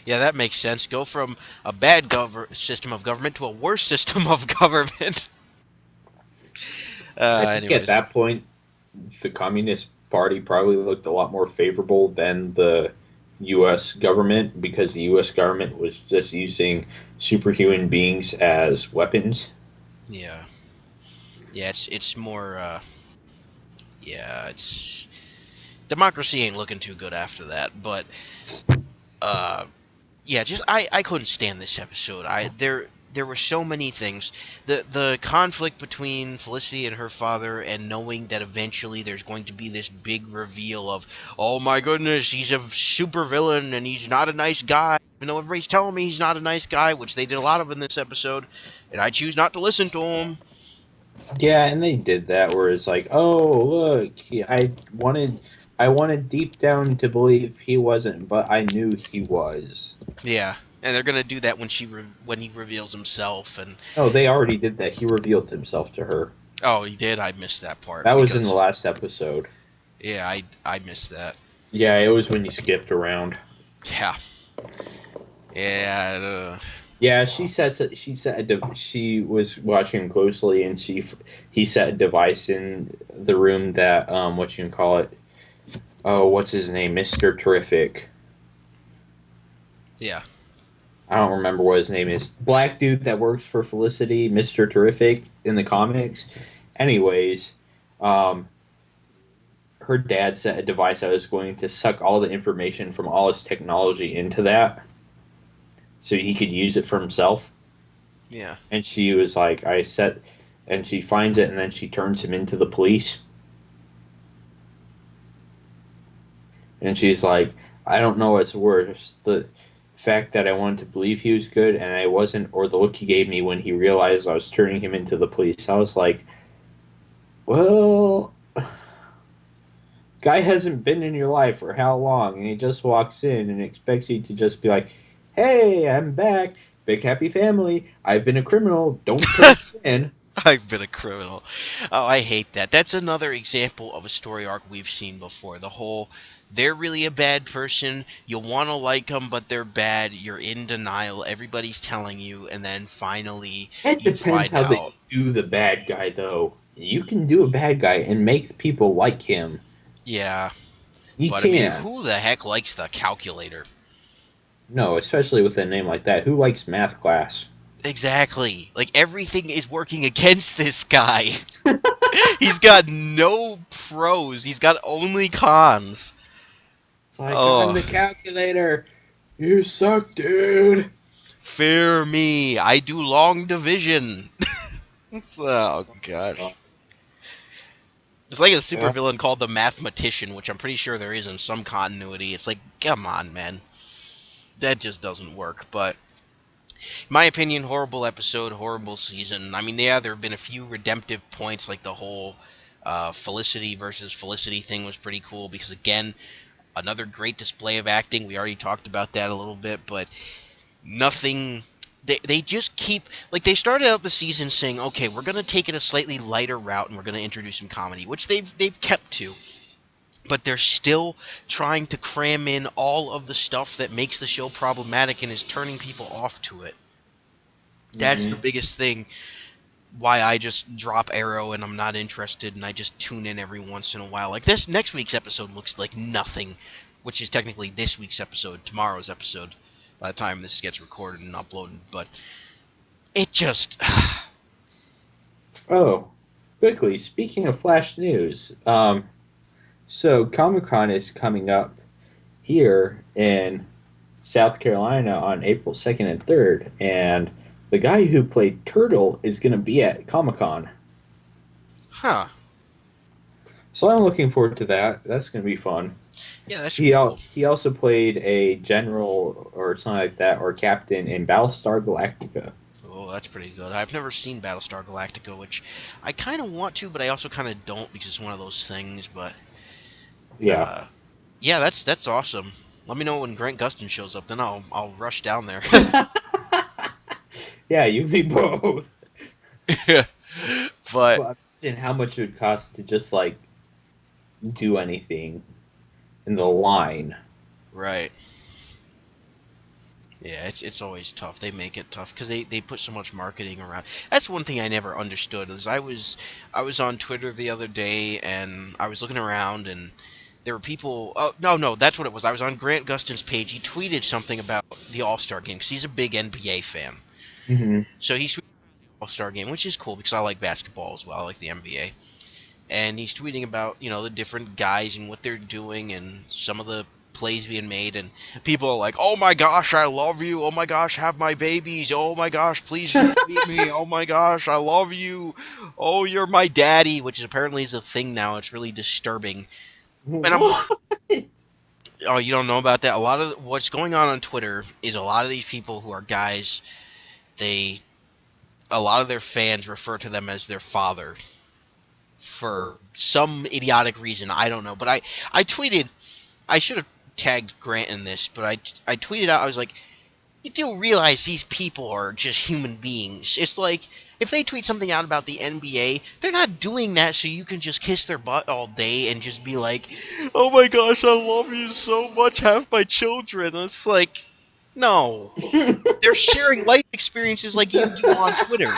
yeah, that makes sense. Go from a bad system of government to a worse system of government. I think at Anyways, that point, the Communist Party probably looked a lot more favorable than the U.S. government because the U.S. government was just using superhuman beings as weapons. yeah, yeah, it's more. Yeah, it's democracy ain't looking too good after that. But uh, yeah, just I couldn't stand this episode. There were so many things. The conflict between Felicity and her father, and knowing that eventually there's going to be this big reveal of, oh my goodness, he's a supervillain and he's not a nice guy. Even though everybody's telling me he's not a nice guy, which they did a lot of in this episode, and I choose not to listen to him. Yeah, and they did that where it's like, oh look, I wanted deep down to believe he wasn't, but I knew he was. Yeah, and they're gonna do that when when he reveals himself. And Oh, they already did that. He revealed himself to her. oh, he did. I missed that part That was in the because last episode. yeah, I missed that. Yeah, it was when you skipped around. Yeah, yeah. Yeah, she was watching him closely, and he set a device in the room that what you can call it. Oh, what's his name, Mister Terrific. Yeah. I don't remember what his name is. Black dude that works for Felicity, Mister Terrific in the comics. Anyways, um, her dad set a device that was going to suck all the information from all his technology into that, so he could use it for himself. Yeah. And she was like, and she finds it, and then she turns him into the police. And she's like, I don't know what's worse, the fact that I wanted to believe he was good and I wasn't, or the look he gave me when he realized I was turning him into the police. I was like, well, guy hasn't been in your life for how long, and he just walks in and expects you to just be like, hey, I'm back. Big happy family. I've been a criminal. Don't turn in. I've been a criminal. Oh, I hate that. That's another example of a story arc we've seen before. The whole, they're really a bad person. You want to like them, but they're bad. You're in denial. Everybody's telling you, and then finally It you depends find how they out. do the bad guy, though. You can do a bad guy and make people like him. Yeah, You but I mean, can. who the heck likes the calculator? No, especially with a name like that. Who likes math class? Exactly. Like, everything is working against this guy. He's got no pros. He's got only cons. It's like, I'm Oh, the calculator. You suck, dude. fear me. I do long division. Oh, God. It's like a supervillain called the Mathematician, which I'm pretty sure there is in some continuity. It's like, come on, man. That just doesn't work. But, in my opinion, horrible episode, horrible season. I mean, yeah, there have been a few redemptive points, like the whole Felicity versus Felicity thing was pretty cool, because, again, another great display of acting. We already talked about that a little bit, but nothing. They just keep, like, they started out the season saying, okay, we're going to take it a slightly lighter route and we're going to introduce some comedy, which they've kept to. But they're still trying to cram in all of the stuff that makes the show problematic and is turning people off to it. That's the biggest thing why I just drop Arrow and I'm not interested, and I just tune in every once in a while. Like, this next week's episode looks like nothing, which is technically this week's episode, tomorrow's episode, by the time this gets recorded and uploaded. But it just... Oh, quickly, speaking of Flash news, so Comic-Con is coming up here in South Carolina on April 2nd and 3rd, and the guy who played Turtle is going to be at Comic-Con. Huh. So I'm looking forward to that. That's going to be fun. Yeah, that should be cool. He also played a general or something like that, or captain in Battlestar Galactica. Oh, that's pretty good. I've never seen Battlestar Galactica, which I kind of want to, but I also kind of don't, because it's one of those things. But Yeah. yeah, that's awesome. Let me know when Grant Gustin shows up, then I'll rush down there. Yeah, you be both. But Well, imagine how much it would cost to just, like, do anything in the line. right. Yeah, it's always tough. They make it tough because they put so much marketing around. That's one thing I never understood. Is I was on Twitter the other day and I was looking around and there were people. Oh no, that's what it was. I was on Grant Gustin's page. He tweeted something about the All-Star Game because he's a big NBA fan. Mm-hmm. So he's tweeting about the All-Star Game, which is cool because I like basketball as well. I like the NBA. And he's tweeting about, the different guys and what they're doing and some of the plays being made, and people are like, oh my gosh, I love you, oh my gosh, have my babies, oh my gosh, please retweet me, oh my gosh, I love you, oh, you're my daddy, which apparently is a thing now. It's really disturbing. And oh, you don't know about that? A lot of what's going on Twitter is a lot of these people who are guys, a lot of their fans refer to them as their father for some idiotic reason. I don't know. But I tweeted, I should have tagged Grant in this, but I tweeted out, I was like, you do realize these people are just human beings. It's like, if they tweet something out about the NBA, they're not doing that so you can just kiss their butt all day and just be like, oh my gosh, I love you so much, have my children. It's like, no. They're sharing life experiences like you do on Twitter.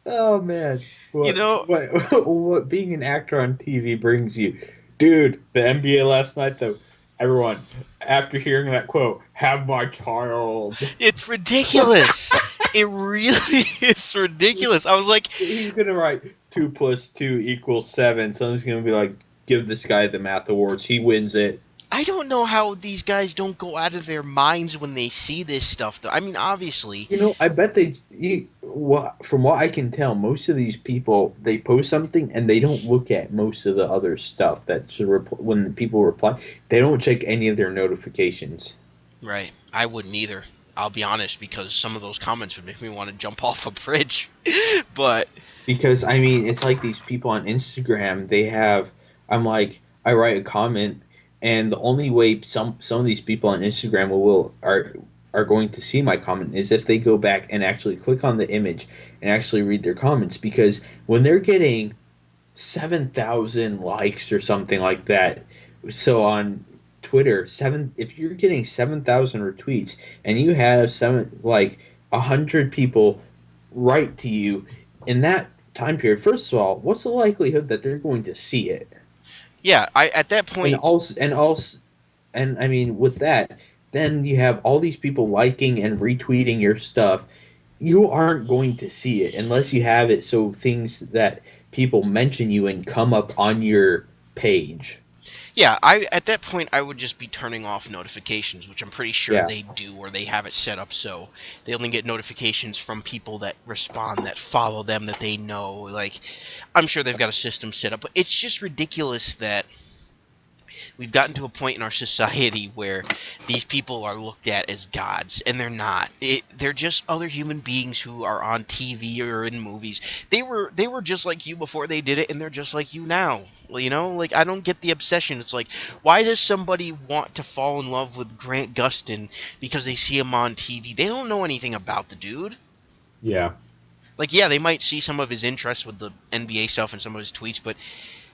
Oh man, what being an actor on TV brings you, dude. The NBA last night, though. Everyone, after hearing that quote, have my child. It's ridiculous. It really is ridiculous. I was like, he's gonna write 2 + 2 = 7. Someone's gonna be like, give this guy the math awards. He wins it. I don't know how these guys don't go out of their minds when they see this stuff, though. I mean, obviously. I bet from what I can tell, most of these people, they post something and they don't look at most of the other stuff. When people reply, they don't check any of their notifications. Right. I wouldn't either. I'll be honest, because some of those comments would make me want to jump off a bridge. But. Because, I mean, it's like these people on Instagram, I write a comment. And the only way some of these people on Instagram are are going to see my comment is if they go back and actually click on the image and actually read their comments, because when they're getting 7,000 likes or something like that, so on Twitter, if you're getting 7,000 retweets and you have 100 people write to you in that time period, first of all, what's the likelihood that they're going to see it? Yeah, at that point, and I mean, with that, then you have all these people liking and retweeting your stuff. You aren't going to see it unless you have it so things that people mention you and come up on your page. yeah, at that point I would just be turning off notifications, which I'm pretty sure they do, or they have it set up so they only get notifications from people that respond, that follow them, that they know. Like, I'm sure they've got a system set up, but it's just ridiculous that we've gotten to a point in our society where these people are looked at as gods, and they're not. They're just other human beings who are on TV or in movies. They were just like you before they did it, and they're just like you now. You know, like, I don't get the obsession. It's like, why does somebody want to fall in love with Grant Gustin because they see him on TV? They don't know anything about the dude. Yeah. Like, yeah, they might see some of his interests with the NBA stuff and some of his tweets, but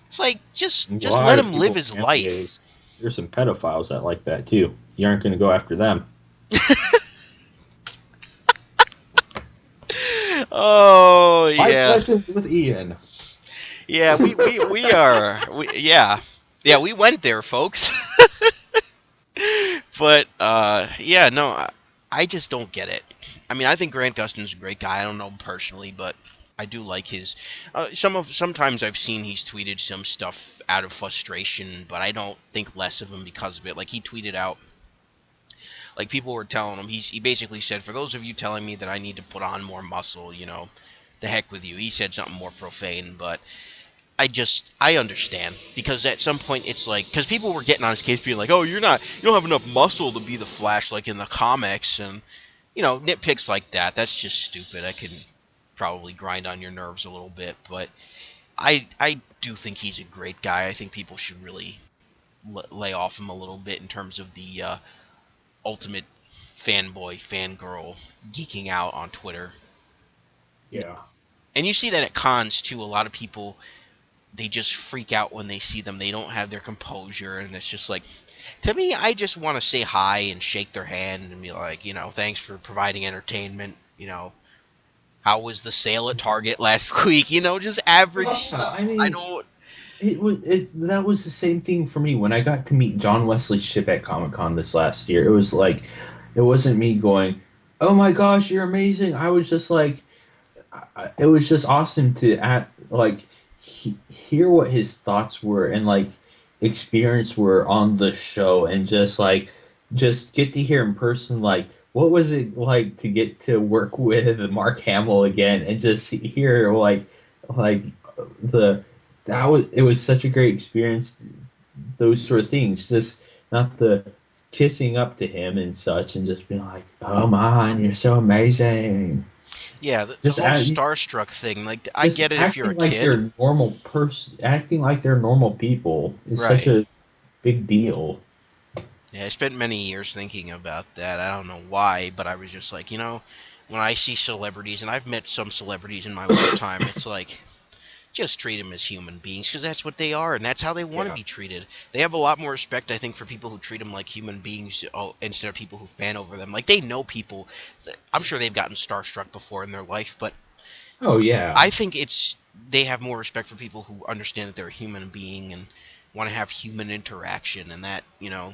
it's like, just let him live his life. There's some pedophiles that like that too. You aren't going to go after them. Oh, yeah. Life lessons with Ian. Yeah, we are. Yeah, we went there, folks. But yeah, no, I just don't get it. I mean, I think Grant Gustin's a great guy. I don't know him personally, but I do like his. Sometimes I've seen he's tweeted some stuff out of frustration, but I don't think less of him because of it. Like, he tweeted out, like, people were telling him, he basically said, for those of you telling me that I need to put on more muscle, you know, the heck with you. He said something more profane, but I understand, because at some point it's like, because people were getting on his case being like, oh, you don't have enough muscle to be the Flash like in the comics, and, you know, nitpicks like that. That's just stupid. I can probably grind on your nerves a little bit, but I do think he's a great guy. I think people should really lay off him a little bit in terms of the ultimate fanboy, fangirl geeking out on Twitter. Yeah. And you see that at cons too. A lot of people, they just freak out when they see them. They don't have their composure, and it's just like, to me, I just want to say hi and shake their hand and be like, you know, thanks for providing entertainment. You know, how was the sale at Target last week? You know, just average stuff. I mean, I don't. That was the same thing for me when I got to meet John Wesley Shipp at Comic-Con this last year. It was like, it wasn't me going, oh my gosh, you're amazing. I was just like, it was just awesome to hear what his thoughts were and like experience were on the show, and just get to hear in person, like, what was it like to get to work with Mark Hamill again, and just hear it was such a great experience. Those sort of things, just not the kissing up to him and such, and just being like, oh man, you're so amazing. Yeah, the whole starstruck thing. Like, I get it if you're a like kid. They're normal acting like they're normal people is such a big deal. Yeah, I spent many years thinking about that. I don't know why, but I was just like, you know, when I see celebrities, and I've met some celebrities in my lifetime, it's like, just treat them as human beings, because that's what they are, and that's how they want to be treated. They have a lot more respect, I think, for people who treat them like human beings instead of people who fan over them. Like, they know people. I'm sure they've gotten starstruck before in their life, but oh yeah, I think they have more respect for people who understand that they're a human being and want to have human interaction, and that, you know,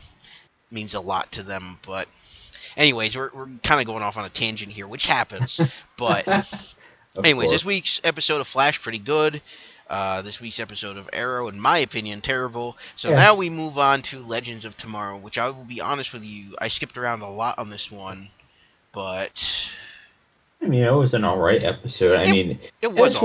means a lot to them. But anyways, we're kind of going off on a tangent here, which happens. But anyways, this week's episode of Flash, pretty good. This week's episode of Arrow, in my opinion, terrible. So now we move on to Legends of Tomorrow, which, I will be honest with you, I skipped around a lot on this one, but I mean, it was an alright episode. It was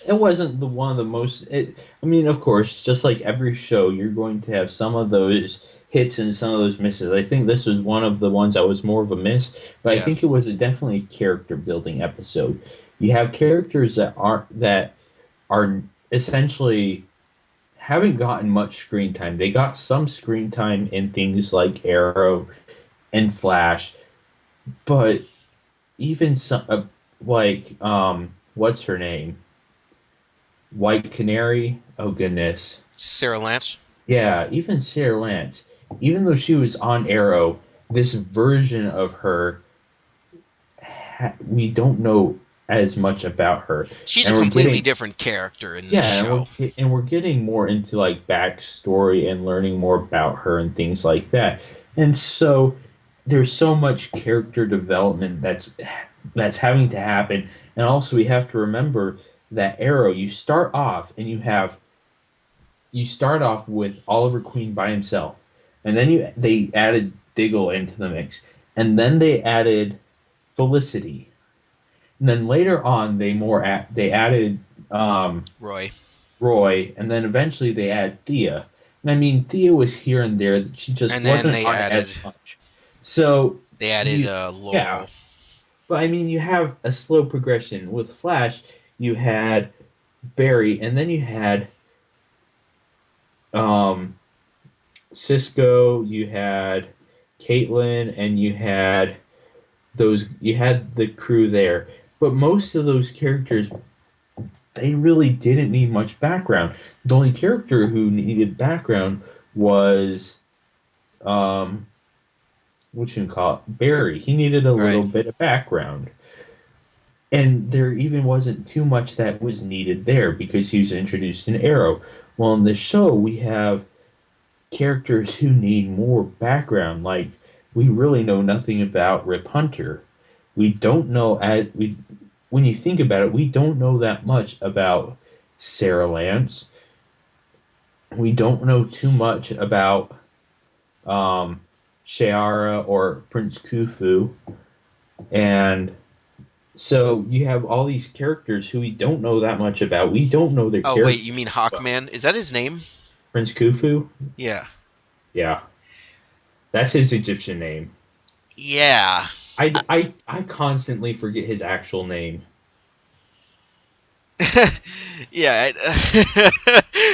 it wasn't the one of the most. I mean, of course, just like every show, you're going to have some of those hits and some of those misses. I think this was one of the ones that was more of a miss, but I think it was definitely a character building episode. You have characters that are essentially haven't gotten much screen time. They got some screen time in things like Arrow and Flash, But even some what's her name? White Canary. Oh goodness. Sarah Lance. Yeah, even Sarah Lance. Even though she was on Arrow, this version of her, we don't know as much about her, She's a and we're completely getting different character in this yeah, and show. we're getting more into like backstory and learning more about her and things like that. And so there's so much character development that's having to happen. And also we have to remember that Arrow, you start off with Oliver Queen by himself, and then they added Diggle into the mix, and then they added Felicity, and then later on they added Roy. Roy, and then eventually they add Thea. And I mean, Thea was here and there; she just And then wasn't they on it added as much. So you, yeah, Laurel. but I mean, you have a slow progression with Flash. You had Barry, and then you had um, Cisco. You had Caitlin, and you had the crew there. But most of those characters, they really didn't need much background. The only character who needed background was um what you call it, Barry. He needed a Right. little bit of background. And there even wasn't too much that was needed there because he was introduced in Arrow. Well, in the show, we have characters who need more background. Like, we really know nothing about Rip Hunter. We don't know, when you think about it, we don't know that much about Sarah Lance. We don't know too much about um, Shiara or Prince Khufu, and so you have all these characters who we don't know that much about. We don't know their Oh wait, characters. you mean Well, Hawkman? Is that his name? Prince Khufu, Yeah. yeah, that's his Egyptian name. Yeah. I constantly forget his actual name. Yeah,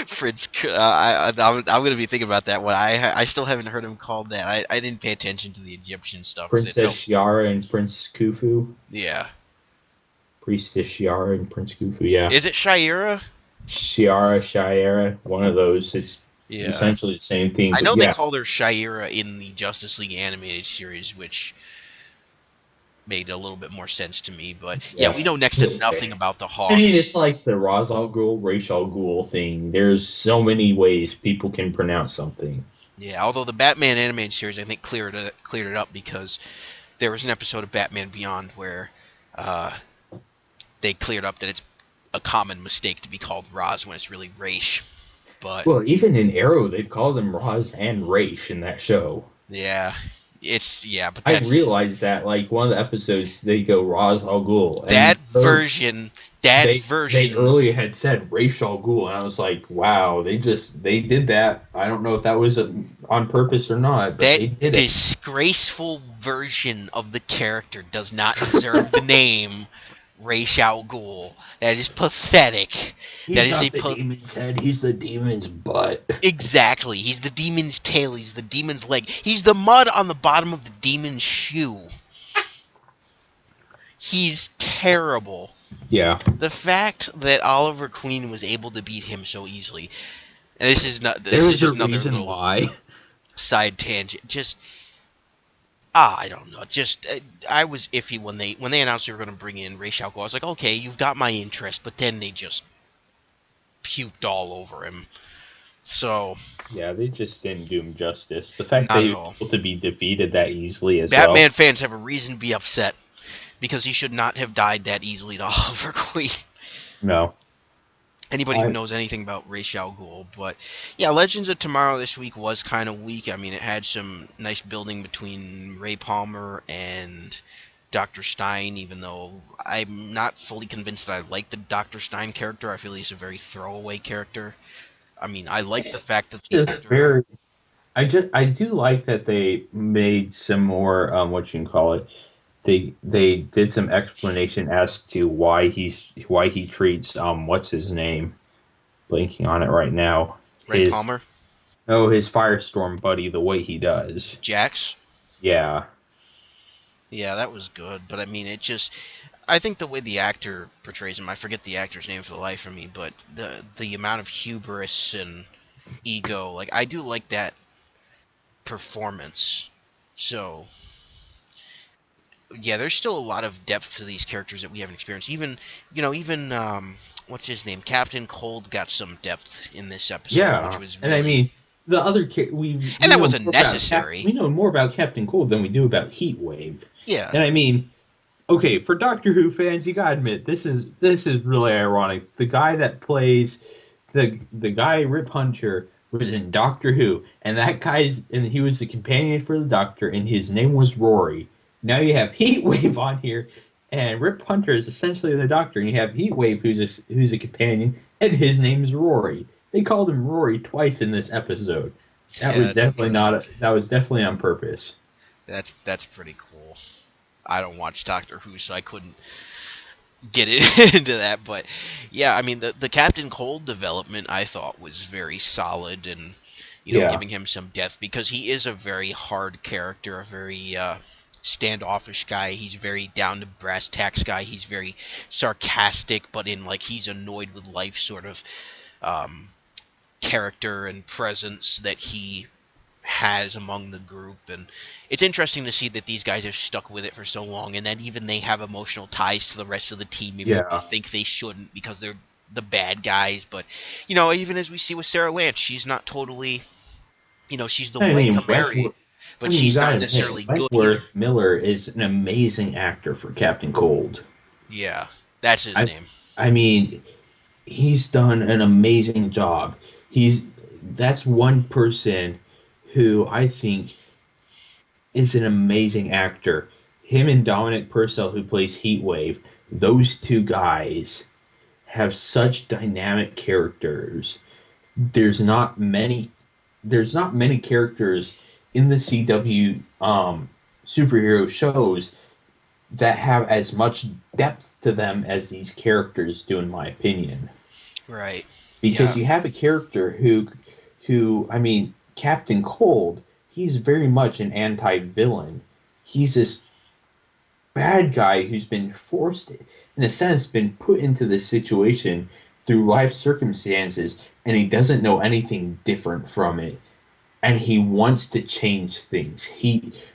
Fritz. I'm gonna be thinking about that one. I still haven't heard him called that. I didn't pay attention to the Egyptian stuff because it Princess felt. Shiara and Prince Khufu. Yeah. Priestess Shiara and Prince Khufu. Yeah, Is it Shira? Shiara, one of those. It's Yeah. essentially the same thing, I but know they yeah, called her Shira in the Justice League animated series, which made a little bit more sense to me. But yeah, yeah. we know next to nothing about the I mean, Hawks. it's like the Ra's al Ghul, Ra's al Ghul thing. There's so many ways people can pronounce something. Yeah, although the Batman animated series, I think cleared it up because there was an episode of Batman Beyond where uh, they cleared up that it's a common mistake to be called Roz when it's really Raish. But Well, even in Arrow, they've called them Ra's and Raish in that show. yeah, but I realized that, like, one of the episodes, they go Ra's al Ghul. that And version. That they version. earlier had said Ra's al Ghul, and I was like, wow, they did that. I don't know if that was on purpose or not, but That they did it. disgraceful version of the character does not deserve the name Ra's al Ghul. That is pathetic. That He's is not a the demon's head, he's the demon's butt. exactly. He's the demon's tail. He's the demon's leg. He's the mud on the bottom of the demon's shoe. He's terrible. Yeah. The fact that Oliver Queen was able to beat him so easily, and this is not. This There is was a just another reason little why. side tangent. Just I don't know. Just I was iffy when they announced they were going to bring in Ra's al Ghul. I was like, okay, you've got my interest, but then they just puked all over him. So Yeah, they just didn't do him justice. The fact not that he at was all. able to be defeated that easily as Batman well. fans have a reason to be upset because he should not have died that easily to Oliver Queen. No. Anybody who knows anything about Ra's al Ghul, but yeah, Legends of Tomorrow this week was kind of weak. I mean, it had some nice building between Ray Palmer and Dr. Stein, even though I'm not fully convinced that I like the Dr. Stein character. I feel he's a very throwaway character. I mean, I like the fact that the Just actor. very. I do like that they made some more what you can call it. They did some explanation as to why he treats what's his name, blanking on it right now. Ray His Palmer, his Firestorm buddy the way he does. Jax. Yeah. Yeah, that was good, but I mean, I think the way the actor portrays him, I forget the actor's name for the life of me, but the amount of hubris and ego, like I do like that performance. So, yeah, there's still a lot of depth to these characters that we haven't experienced. Even what's his name? Captain Cold got some depth in this episode, which Yeah, was and I really, mean the other and we that know wasn't more about necessary. we know more about Captain Cold than we do about Heatwave, Yeah, and I mean, okay, for Doctor Who fans, you gotta admit this is really ironic. The guy that plays the guy Rip Hunter was in Doctor Who, and he was the companion for the Doctor, and his name was Rory. Now you have Heatwave on here, and Rip Hunter is essentially the Doctor, and you have Heatwave who's a companion, and his name is Rory. They called him Rory twice in this episode. That yeah, was that's definitely not interesting. that was definitely on purpose. That's pretty cool. I don't watch Doctor Who, so I couldn't get it into that. But yeah, I mean, the Captain Cold development I thought was very solid, and Yeah. giving him some depth because he is a very hard character, a very standoffish guy. He's very down to brass tacks guy. He's very sarcastic, but in like he's annoyed with life sort of um, character and presence that he has among the group. And it's interesting to see that these guys have stuck with it for so long, and that even they have emotional ties to the rest of the team, even though you Yeah. think they shouldn't because they're the bad guys. But even as we see with Sarah Lance, she's not totally, she's the I white mean, canary, but you she's not gotta admit, necessarily good either. Wentworth Miller is an amazing actor for Captain Cold. Yeah, that's his I, name. I mean, he's done an amazing job. That's one person who I think is an amazing actor. Him and Dominic Purcell, who plays Heatwave, those two guys have such dynamic characters. There's not many characters in the CW superhero shows that have as much depth to them as these characters do, in my opinion. Right. Because Yeah. you have a character I mean, Captain Cold, he's very much an anti-villain. He's this bad guy who's been forced, in a sense, been put into this situation through life circumstances, and he doesn't know anything different from it, and he wants to change things.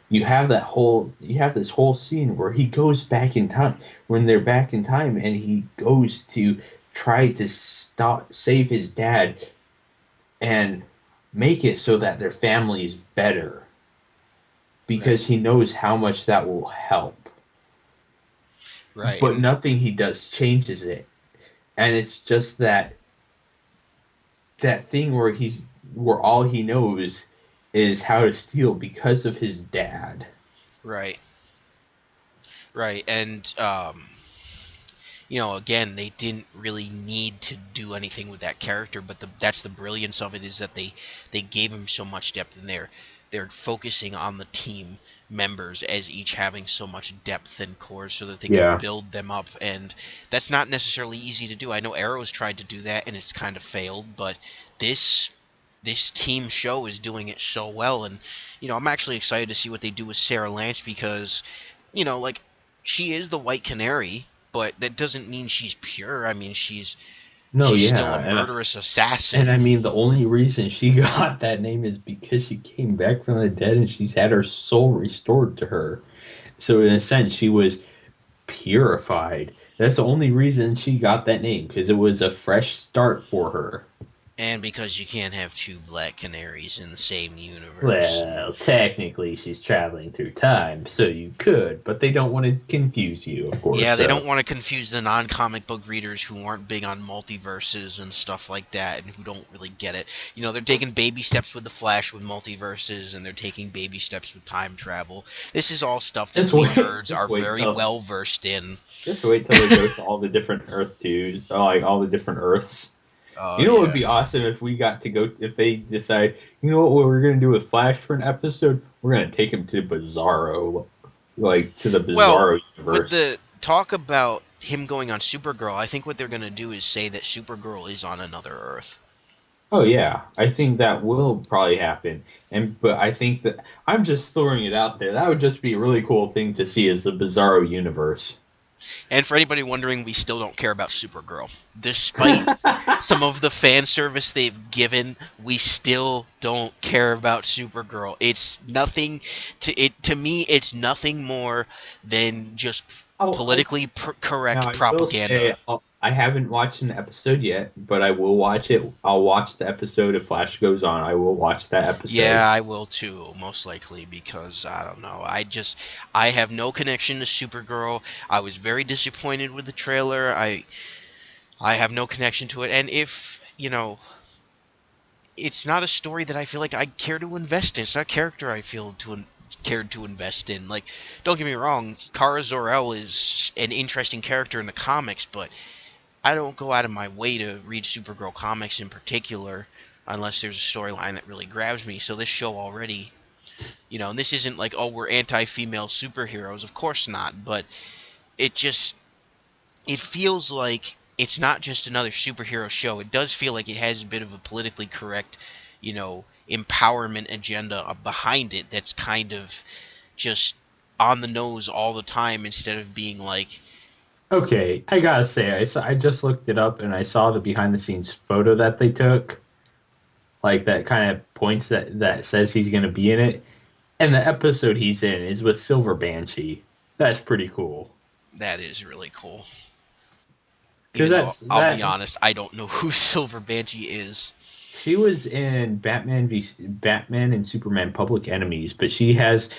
You have this whole scene where he goes back in time when they're back in time, and he goes to try to save his dad and make it so that their family is better because Right. he knows how much that will help. Right. But nothing he does changes it, and it's just that thing where all he knows is how to steal because of his dad. Right. Right. And again, they didn't really need to do anything with that character, but that's the brilliance of it, is that they gave him so much depth, and they're focusing on the team members as each having so much depth and core so that they can Yeah. build them up. And that's not necessarily easy to do. I know Arrow's tried to do that and it's kind of failed, but this team show is doing it so well. And I'm actually excited to see what they do with Sarah Lance, because like, she is the white canary, but that doesn't mean she's pure. I mean, No, she's still yeah, a murderous assassin. and I mean the only reason she got that name is because she came back from the dead and she's had her soul restored to her. So in a sense, she was purified. That's the only reason she got that name, because it was a fresh start for her. And because you can't have two black canaries in the same universe. Well, technically, she's traveling through time, so you could, but they don't want to confuse you, of course. Yeah, they So don't want to confuse the non-comic book readers who aren't big on multiverses and stuff like that, and who don't really get it. They're taking baby steps with the Flash with multiverses, and they're taking baby steps with time travel. This is all stuff that just we wait, nerds just are wait very till well versed in. just wait till they go to all the different Earth twos, like all the different Earths. Oh You know what would yeah. be awesome if we got to go if they decide, you know what we're gonna do with Flash for an episode? We're gonna take him to Bizarro, like to the Well, Bizarro with universe. the talk about him going on Supergirl, I think what they're going to do is say that Supergirl is on another Earth. Oh yeah, I think that will probably happen. But I think that I'm just throwing it out there. That would just be a really cool thing to see as the Bizarro universe. And for anybody wondering, we still don't care about Supergirl. Despite some of the fan service they've given, we still don't care about Supergirl. It's nothing to me. It's nothing more than just Oh, politically now correct I will say propaganda. I haven't watched an episode yet, but I will watch it. I'll watch the episode if Flash goes on. I will watch that episode. Yeah, I will too, most likely, because I don't know. I have no connection to Supergirl. I was very disappointed with the trailer. I have no connection to it, and if it's not a story that I feel like I care to invest in. It's not a character I feel cared to invest in. Like, don't get me wrong, Kara Zor-El is an interesting character in the comics, but I don't go out of my way to read Supergirl comics in particular unless there's a storyline that really grabs me. So this show already, and this isn't like, oh, we're anti-female superheroes. Of course not, but it just it feels like it's not just another superhero show. It does feel like it has a bit of a politically correct, empowerment agenda behind it that's kind of just on the nose all the time instead of being like, Okay, I gotta say, I just looked it up and I saw the behind the scenes photo that they took, like that kind of points that says he's gonna be in it. And the episode he's in is with Silver Banshee. That's pretty cool. that is really cool. Because Even though that's I'll be that honest, I don't know who Silver Banshee is. she was in Batman and Superman Public Enemies, but she essentially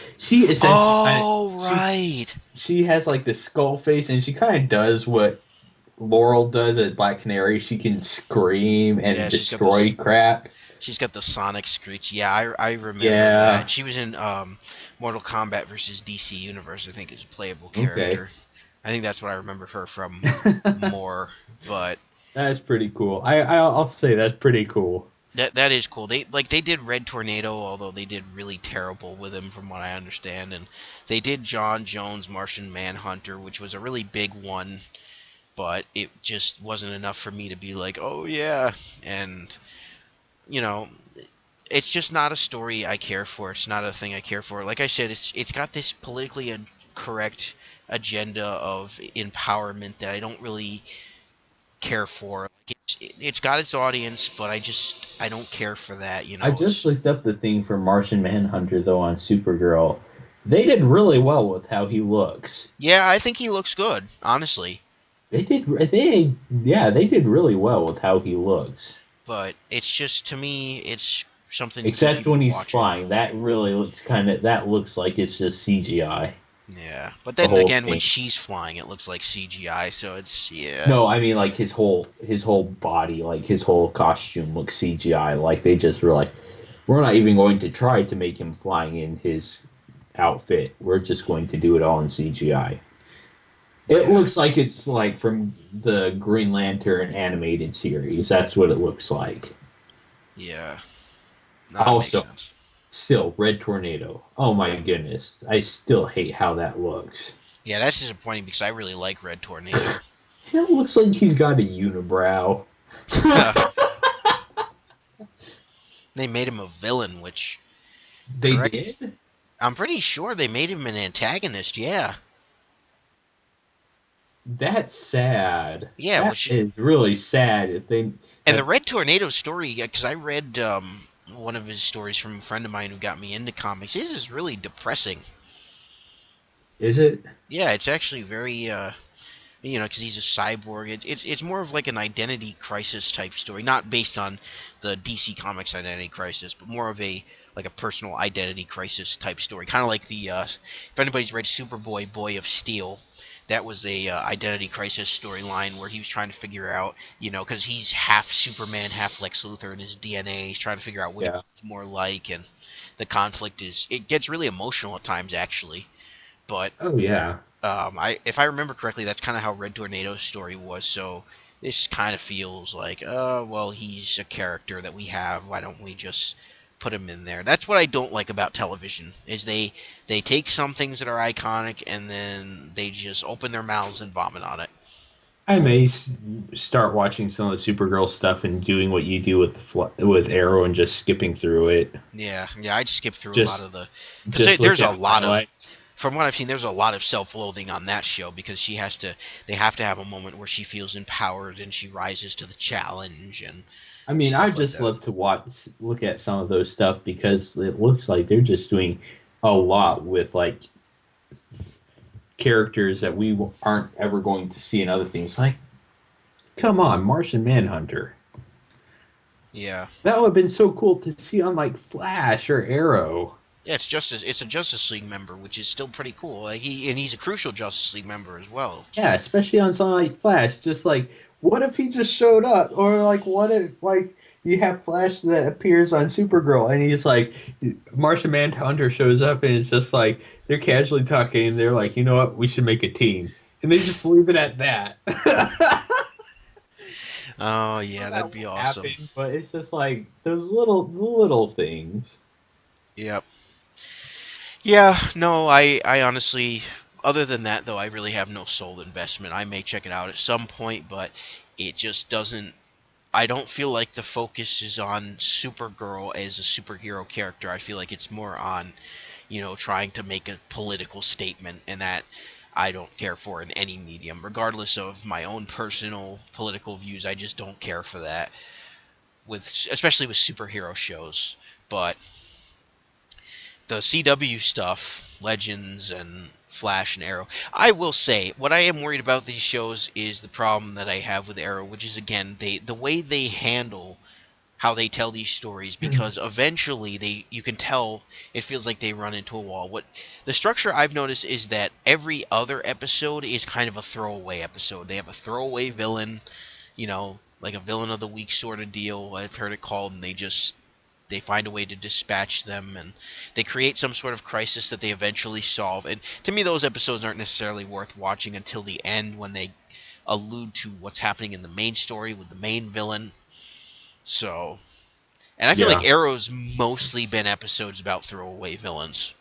Oh, she right. she has like the skull face and she kind of does what Laurel does at Black Canary. She can scream and Yeah, she's got this. destroy crap. She's got the Sonic screech. Yeah, I remember Yeah. that. She was in Mortal Kombat versus DC Universe. I think as a playable Okay. character. I think that's what I remember her from more. But That's pretty cool. I'll say that's pretty cool. that is cool. They did Red Tornado, although they did really terrible with him from what I understand. And they did John Jones Martian Manhunter, which was a really big one, but it just wasn't enough for me to be like, oh yeah. And you know, it's just not a story I care for. It's not a thing I care for. Like I said, it's got this politically correct agenda of empowerment that I don't really care for. Like it's got its audience, but I don't care for that. I just It's looked up the thing for Martian Manhunter though on Supergirl. They did really well with how he looks. yeah, I think he looks good, honestly. They did really well with how he looks. But it's just to me, it's something to keep Except people when he's watching. flying, that really that looks like it's just CGI. Yeah, but The then whole again, when thing. she's flying, it looks like CGI. So it's yeah. No, I mean like his whole body, like his whole costume looks CGI. Like they just were like, we're not even going to try to make him flying in his outfit. We're just going to do it all in CGI. It Yeah. looks like it's like from the Green Lantern animated series. That's what it looks like. Yeah. No, that makes Also, sense. still Red Tornado. Oh my goodness, I still hate how that looks. Yeah, that's disappointing because I really like Red Tornado. It looks like he's got a unibrow. They made him a villain, which They correct. did? I'm pretty sure they made him an antagonist. Yeah. That's sad. Yeah, That which is really sad if they and the that Red Tornado story because I read one of his stories from a friend of mine who got me into comics. His is really depressing. is it? Yeah, it's actually very because he's a cyborg. It's more of like an identity crisis type story, not based on the DC Comics identity crisis, but more of a like a personal identity crisis type story, kind of like the if anybody's read Superboy, Boy of Steel, that was a identity crisis storyline where he was trying to figure out, because he's half Superman, half Lex Luthor in his DNA. He's trying to figure out which Yeah. it's more like, and the conflict it gets really emotional at times actually, but Oh yeah. if I remember correctly, that's kind of how Red Tornado's story was. So this kind of feels like, well, he's a character that we have. Why don't we just put him in there? That's what I don't like about television is they take some things that are iconic and then they just open their mouths and vomit on it. I may start watching some of the Supergirl stuff and doing what you do with Arrow and just skipping through it. Yeah, yeah, I'd skip through a lot of Just the because just look there's a at lot of highlights. from what I've seen, there's a lot of self-loathing on that show because they have to have a moment where she feels empowered and she rises to the challenge and I mean, I stuff like just that. love to look at some of those stuff because it looks like they're just doing a lot with like characters that we aren't ever going to see in other things. Like, come on, Martian Manhunter. Yeah. That would have been so cool to see on like Flash or Arrow. Yeah, it's a Justice League member, which is still pretty cool. Like he's a crucial Justice League member as well. Yeah, especially on something like Flash. Just like, what if he just showed up? Or like, what if like you have Flash that appears on Supergirl and he's like, Martian Manhunter shows up and it's just like they're casually talking and they're like, you know what, we should make a team, and they just leave it at that. Oh I know yeah, that'd that be won't awesome. happen, but it's just like those little things. Yep. Yeah, no, I honestly, other than that though, I really have no soul investment. I may check it out at some point, but it just doesn't. I don't feel like the focus is on Supergirl as a superhero character. I feel like it's more on, trying to make a political statement, and that I don't care for in any medium, regardless of my own personal political views. I just don't care for that especially with superhero shows. But the CW stuff, Legends and Flash and Arrow. I will say, what I am worried about these shows is the problem that I have with Arrow, which is again the way they handle how they tell these stories, because eventually you can tell it feels like they run into a wall. What the structure I've noticed is that every other episode is kind of a throwaway episode. They have a throwaway villain, like a villain of the week sort of deal. I've heard it called, and they find a way to dispatch them, and they create some sort of crisis that they eventually solve. And to me, those episodes aren't necessarily worth watching until the end, when they allude to what's happening in the main story with the main villain. So, and I feel like Yeah, Arrow's mostly been episodes about throwaway villains.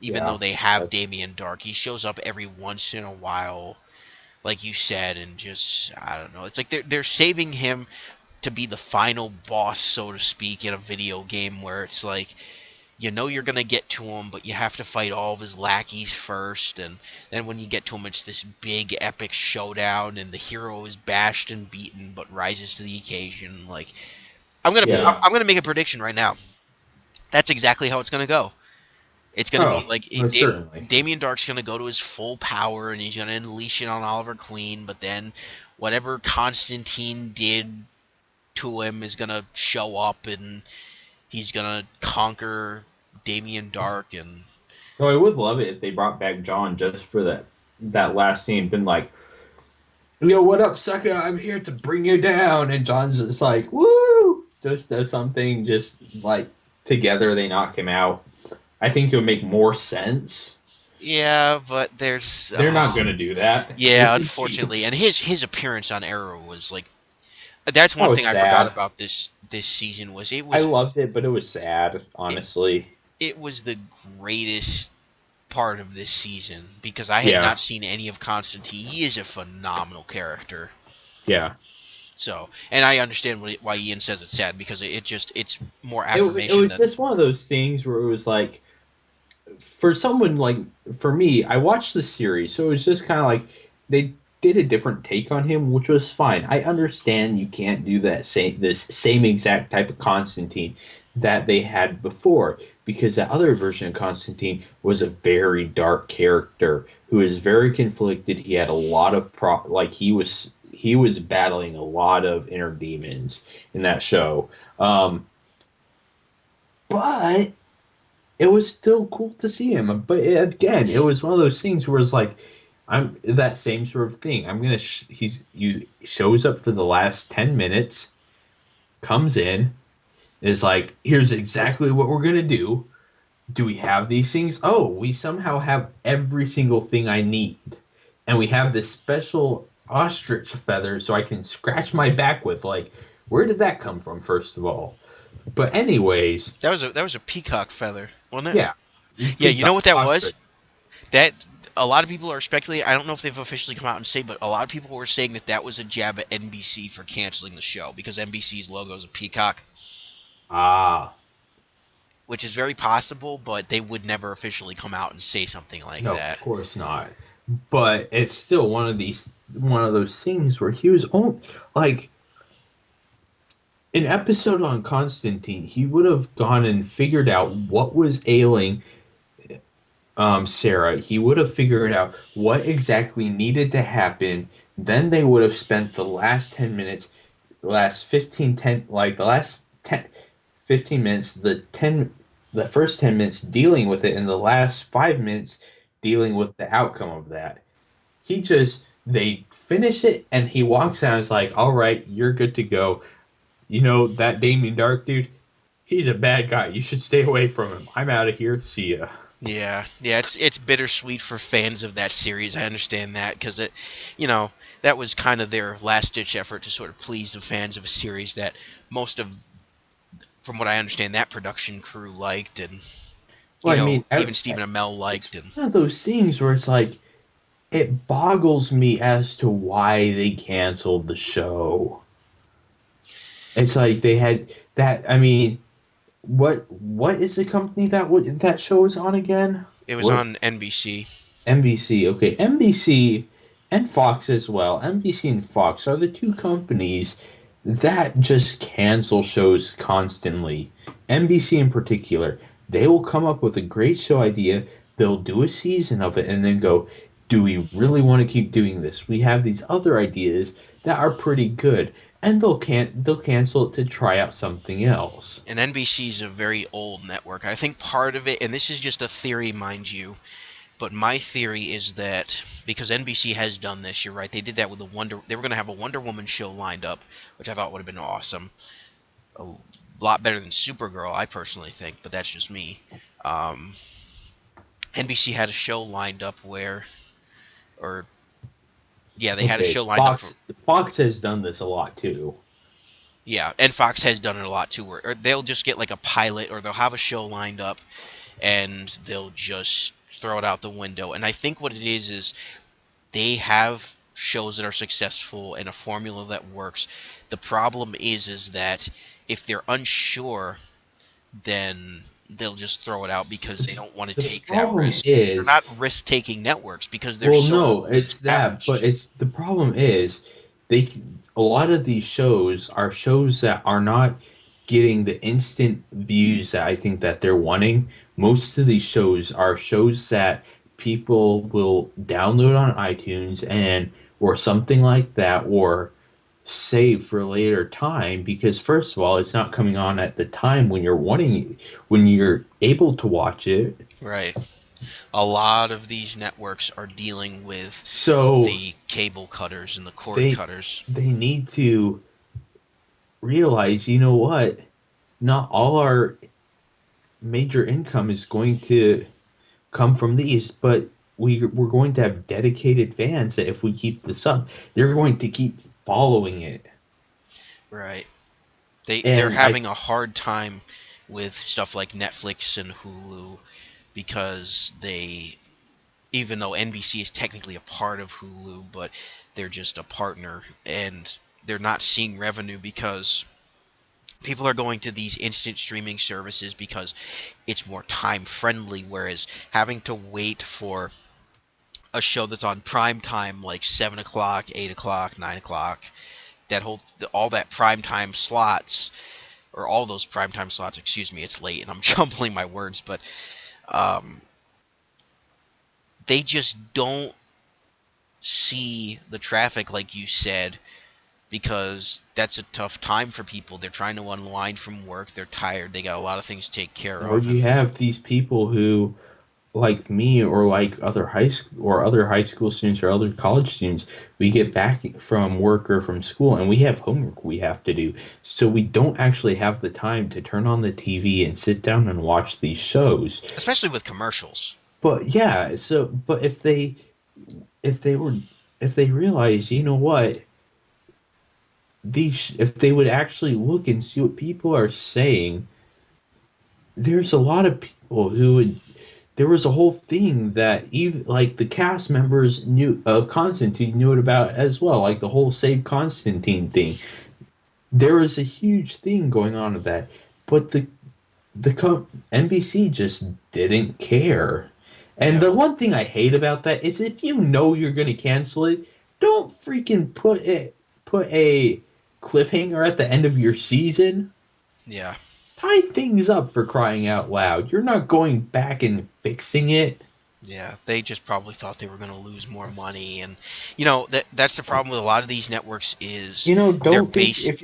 Even though yeah. they have That's Damien Dark, he shows up every once in a while, like you said, and just I don't know. It's like they're saving him to be the final boss, so to speak, in a video game where it's like you're gonna get to him, but you have to fight all of his lackeys first, and then when you get to him, it's this big epic showdown, and the hero is bashed and beaten, but rises to the occasion. Like yeah. I'm gonna make a prediction right now. That's exactly how it's gonna go. It's gonna be Oh, like most certainly. Damien Dark's gonna go to his full power, and he's gonna unleash it on Oliver Queen, but then whatever Constantine did to him is gonna show up, and he's gonna conquer Damien Dark. And So I would love it if they brought back John just for that last scene, been like, yo, what up, sucker? I'm here to bring you down. And John's just like, woo! Just does something, just like together they knock him out. I think it would make more sense. yeah, but there's They're not going to do that. yeah, It'd be cheap. unfortunately, and his appearance on Arrow was like that's I one was thing I forgot sad. about this season was I loved it, but it was sad, it, honestly. it was the greatest part of this season because I had Yeah, not seen any of Constantine. He is a phenomenal character. yeah. So, and I understand why Ian says it's sad because it's more It affirmation was that just one of those things where it was like, for someone like, for me, I watched the series, so it was just kind of like they did a different take on him, which was fine. I understand you can't do this same exact type of Constantine that they had before, because that other version of Constantine was a very dark character who was very conflicted. He had a lot of like he was battling a lot of inner demons in that show. But it was still cool to see him. But again, it was one of those things where it's like, I'm that same sort of thing. I'm gonna you shows up for the last 10 minutes, comes in, is like, here's exactly what we're gonna do. Do we have these things? Oh, we somehow have every single thing I need, and we have this special ostrich feather so I can scratch my back with. Like, where did that come from? First of all, but anyways, that was a peacock feather, wasn't it? yeah, Yeah, because you the know what that was? ostrich. That a lot of people are speculating. I don't know if they've officially come out and say, but a lot of people were saying that was a jab at NBC for canceling the show because NBC's logo is a peacock. Ah. Which is very possible, but they would never officially come out and say something like No, that. of course not. But it's still one of those things where he was only like an episode on Constantine. He would have gone and figured out what was ailing Sarah. He would have figured out what exactly needed to happen. Then they would have spent the last 10 minutes, the last 15 minutes, the first 10 minutes dealing with it, and the last 5 minutes dealing with the outcome of that. They finish it, and he walks out and is like, all right, you're good to go. You know, that Damien Dark dude, he's a bad guy. You should stay away from him. I'm out of here. See ya. Yeah, it's bittersweet for fans of that series. I understand that because that was kind of their last ditch effort to sort of please the fans of a series that most of, from what I understand, that production crew liked, and even Stephen Amell liked. It's one of those things where it's like, it boggles me as to why they canceled the show. It's like they had that. I mean, what is the company that show was on again? It was on NBC. NBC, okay. NBC and Fox as well. NBC and Fox are the two companies that just cancel shows constantly. NBC in particular, they will come up with a great show idea, they'll do a season of it, and then go, do we really want to keep doing this? We have these other ideas that are pretty good, and they'll cancel it to try out something else. And NBC is a very old network. I think part of it, and this is just a theory, mind you, but my theory is that because NBC has done this, you're right, they did that with they were going to have a Wonder Woman show lined up, which I thought would have been awesome. A lot better than Supergirl, I personally think, but that's just me. NBC had a show lined up they had a show lined up. Fox has done this a lot too. Yeah, and Fox has done it a lot too, where they'll just get like a pilot, or they'll have a show lined up, and they'll just throw it out the window. And I think what it is they have shows that are successful and a formula that works. The problem is that if they're unsure, then they'll just throw it out because they don't want to take that risk. They're not risk-taking networks because they're the problem is a lot of these shows are shows that are not getting the instant views that I think that they're wanting. Most of these shows are shows that people will download on iTunes or something like that, or save for a later time, because first of all, it's not coming on at the time when you're able to watch it. Right. A lot of these networks are dealing with the cable cutters and the cord cutters. They need to realize, you know what? Not all our major income is going to come from these, but we're going to have dedicated fans that if we keep this up, they're going to keep following it. Right. They're having a hard time with stuff like Netflix and Hulu because even though NBC is technically a part of Hulu, but they're just a partner, and they're not seeing revenue because people are going to these instant streaming services because it's more time friendly, whereas having to wait for a show that's on prime time like 7 o'clock, 8 o'clock, 9 o'clock, all that prime time slots, or all those prime time slots, excuse me, it's late and I'm jumbling my words, but they just don't see the traffic like you said, because that's a tough time for people. They're trying to unwind from work, they're tired, they got a lot of things to take care of. Or you have these people who, like me, or like other high school students or other college students, we get back from work or from school and we have homework we have to do, so we don't actually have the time to turn on the TV and sit down and watch these shows, especially with commercials. But if they realize, you know what, if they would actually look and see what people are saying, there's a lot of people who would there was a whole thing that even like the cast members knew of Constantine knew it about as well, like the whole Save Constantine thing. There was a huge thing going on with that, but NBC just didn't care. And Yeah. the one thing I hate about that is if you know you're going to cancel it, don't freaking put a cliffhanger at the end of your season. Yeah. Tie things up, for crying out loud. You're not going back and fixing it. Yeah, they just probably thought they were going to lose more money, and that's the problem with a lot of these networks is they're Don't think based. if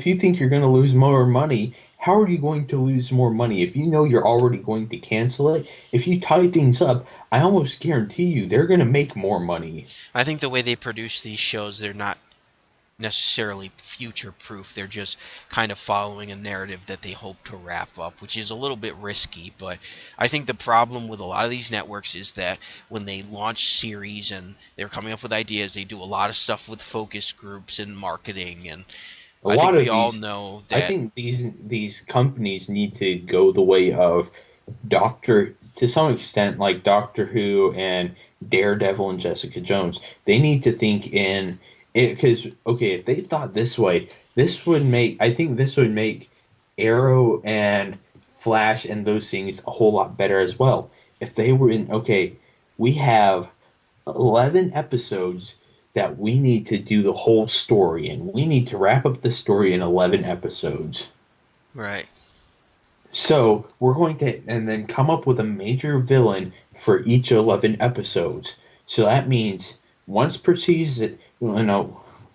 you think you're going to lose more money, how are you going to lose more money if you know you're already going to cancel it? If you tie things up, I almost guarantee you they're going to make more money. I think the way they produce these shows, they're not necessarily future proof. They're just kind of following a narrative that they hope to wrap up, which is a little bit risky. But I think the problem with a lot of these networks is that when they launch series and they're coming up with ideas, they do a lot of stuff with focus groups and marketing. And A I think lot we of all these, know I that. think these companies need to go the way of Doctor to some extent, like Doctor Who and Daredevil and Jessica Jones. They need to think in it because okay, if they thought this way, I think this would make Arrow and Flash and those things a whole lot better as well. If they were in okay, we have 11 episodes that we need to do the whole story and we need to wrap up the story in 11 episodes. Right. So we're going to and then come up with a major villain for each 11 episodes. So that means once per season,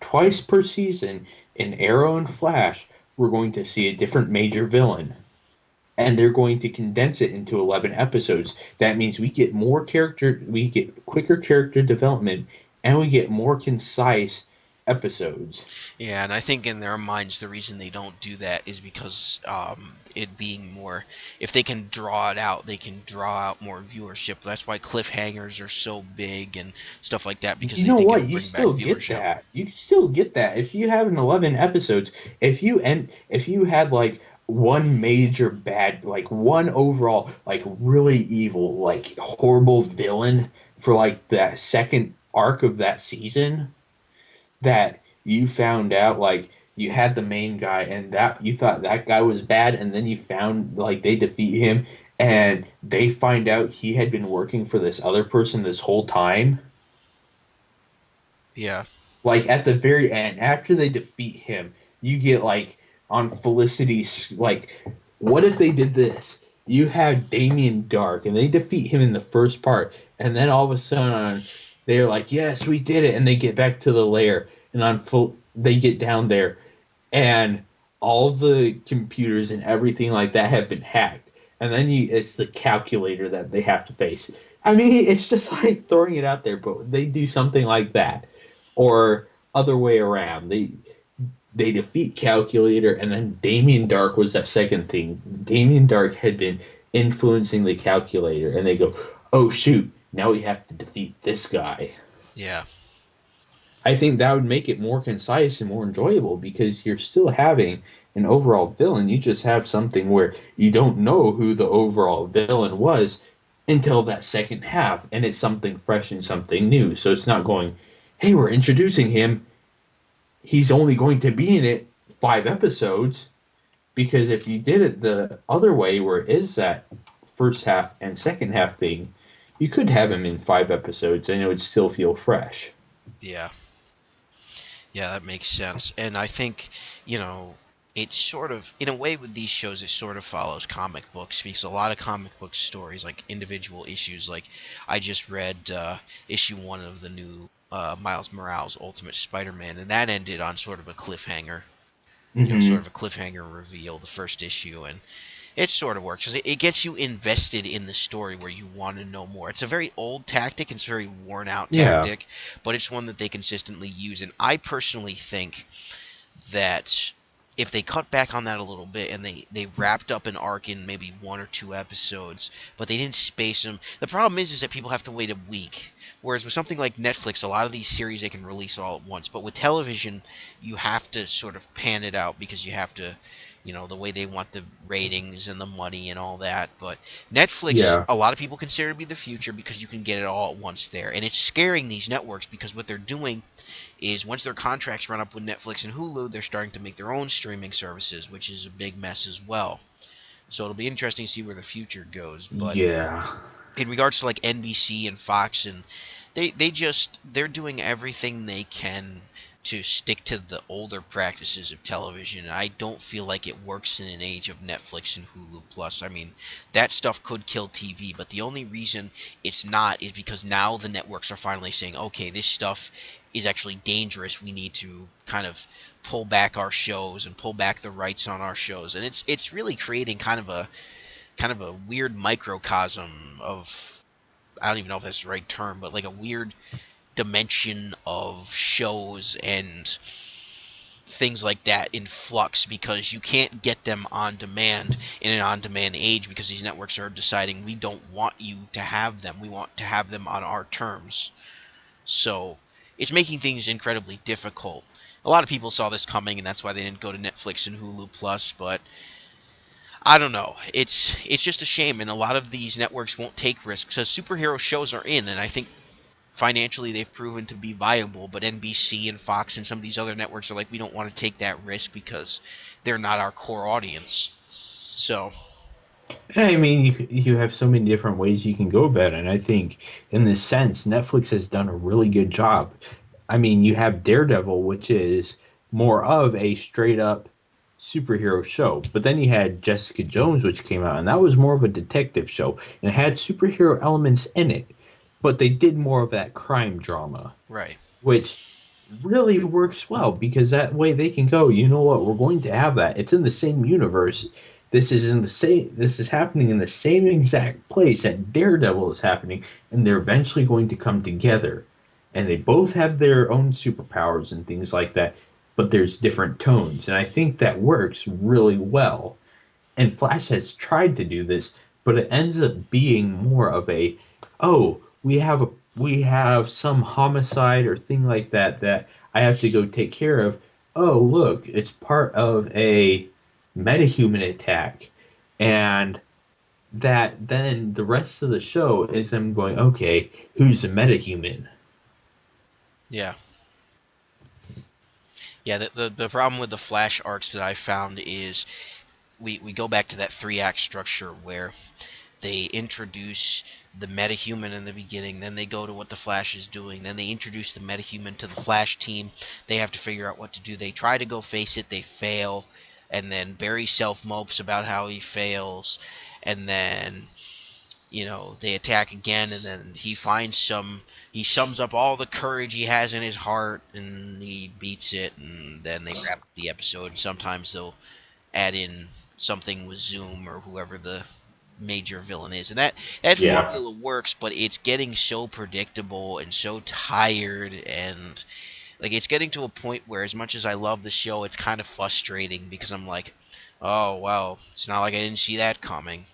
twice per season in Arrow and Flash, we're going to see a different major villain. And they're going to condense it into 11 episodes. That means we get quicker character development, and we get more concise episodes. Yeah, and I think in their minds the reason they don't do that is because it being more, if they can draw it out, they can draw out more viewership. That's why cliffhangers are so big and stuff like that, because You they know think what? it'll You bring back still get viewership. that. You still get that if you have an 11 episodes. If you had like one major bad, like one overall, like really evil, like horrible villain for like that second arc of that season, that you found out like you had the main guy and that you thought that guy was bad and then you found like they defeat him and they find out he had been working for this other person this whole time, Yeah. like at the very end after they defeat him, you get like on Felicity's like, what if they did this? You have Damien Dark and they defeat him in the first part and then all of a sudden they're like, yes, we did it, and they get back to the lair and they get down there and all the computers and everything like that have been hacked, and then it's the calculator that they have to face. I mean, it's just like throwing it out there, but they do something like that, or other way around. They defeat calculator, and then Damien Dark was that second thing. Damien Dark had been influencing the calculator, and they go, oh shoot, now we have to defeat this guy. Yeah. I think that would make it more concise and more enjoyable because you're still having an overall villain. You just have something where you don't know who the overall villain was until that second half, and it's something fresh and something new. So it's not going, hey, we're introducing him. He's only going to be in it 5 episodes. Because if you did it the other way, where it is that first half and second half thing, you could have him in 5 episodes and it would still feel fresh. Yeah. Yeah, that makes sense. And I think, it sort of, in a way with these shows, it sort of follows comic books, because a lot of comic book stories, like individual issues, like I just read issue 1 of the new Miles Morales Ultimate Spider-Man, and that ended on sort of a cliffhanger, sort of a cliffhanger reveal, the first issue, and it sort of works because it gets you invested in the story where you want to know more. It's a very old tactic, it's a very worn out Yeah. tactic, but it's one that they consistently use. And I personally think that if they cut back on that a little bit and they wrapped up an arc in maybe 1 or 2 episodes, but they didn't space them. The problem is that people have to wait a week. Whereas with something like Netflix, a lot of these series they can release all at once. But with television, you have to sort of pan it out because you have to, the way they want the ratings and the money and all that. But Netflix, Yeah. a lot of people consider to be the future because you can get it all at once there. And it's scaring these networks because what they're doing is once their contracts run up with Netflix and Hulu, they're starting to make their own streaming services, which is a big mess as well. So it'll be interesting to see where the future goes. But Yeah. in regards to like NBC and Fox, and they're doing everything they can to stick to the older practices of television. And I don't feel like it works in an age of Netflix and Hulu Plus. I mean, that stuff could kill TV, but the only reason it's not is because now the networks are finally saying, okay, this stuff is actually dangerous. We need to kind of pull back our shows and pull back the rights on our shows. And it's really creating kind of a weird microcosm of, I don't even know if that's the right term, but like a weird dimension of shows and things like that in flux because you can't get them on demand in an on-demand age because these networks are deciding we don't want you to have them. We want to have them on our terms. So it's making things incredibly difficult. A lot of people saw this coming, and that's why they didn't go to Netflix and Hulu Plus, but I don't know. It's just a shame, and a lot of these networks won't take risks. So superhero shows are in, and I think financially they've proven to be viable, but NBC and Fox and some of these other networks are like, we don't want to take that risk because they're not our core audience. So, I mean, you have so many different ways you can go about it. And I think, in this sense, Netflix has done a really good job. I mean, you have Daredevil, which is more of a straight up superhero show. But then you had Jessica Jones, which came out, and that was more of a detective show. And it had superhero elements in it, but they did more of that crime drama, right. which really works well because that way they can go, you know what, we're going to have that. It's in the same universe. This is happening in the same exact place that Daredevil is happening, and they're eventually going to come together. And they both have their own superpowers and things like that, but there's different tones. And I think that works really well. And Flash has tried to do this, but it ends up being more of a, oh, we have some homicide or thing like that that I have to go take care of. Oh, look, it's part of a metahuman attack, and that then the rest of the show is them going, okay, who's the metahuman? Yeah. Yeah, the problem with the Flash arcs that I found is we go back to that 3-act structure where they introduce the metahuman in the beginning, then they go to what the Flash is doing, then they introduce the metahuman to the Flash team. They have to figure out what to do. They try to go face it, they fail, and then Barry self-mopes about how he fails, and then they attack again, and then he sums up all the courage he has in his heart, and he beats it, and then they wrap up the episode. Sometimes they'll add in something with Zoom or whoever the major villain is, and that formula works, but it's getting so predictable and so tired, and like it's getting to a point where, as much as I love the show, it's kind of frustrating because I'm like, oh wow, it's not like I didn't see that coming.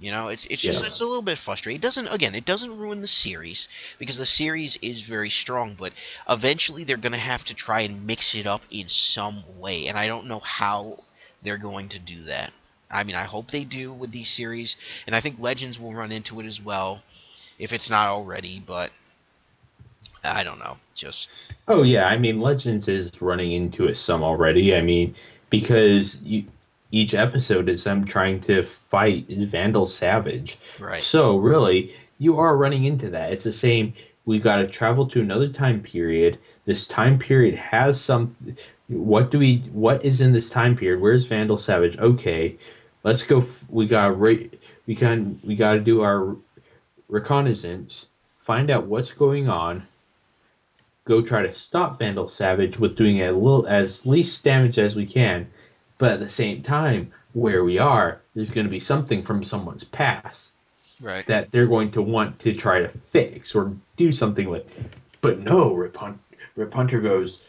It's just it's a little bit frustrating. It doesn't ruin the series because the series is very strong, but eventually they're gonna have to try and mix it up in some way, and I don't know how they're going to do that. I mean, I hope they do with these series, and I think Legends will run into it as well, if it's not already, but I don't know. Oh yeah, I mean, Legends is running into it some already. I mean, because each episode is them trying to fight Vandal Savage. Right. So really, you are running into that. It's the same. We've got to travel to another time period. This time period has some. What is in this time period? Where's Vandal Savage? Okay, let's go. We got to do our reconnaissance, find out what's going on, go try to stop Vandal Savage with doing as least damage as we can. But at the same time, where we are, there's going to be something from someone's past Right. that they're going to want to try to fix or do something with. But no, Rip Hunter goes,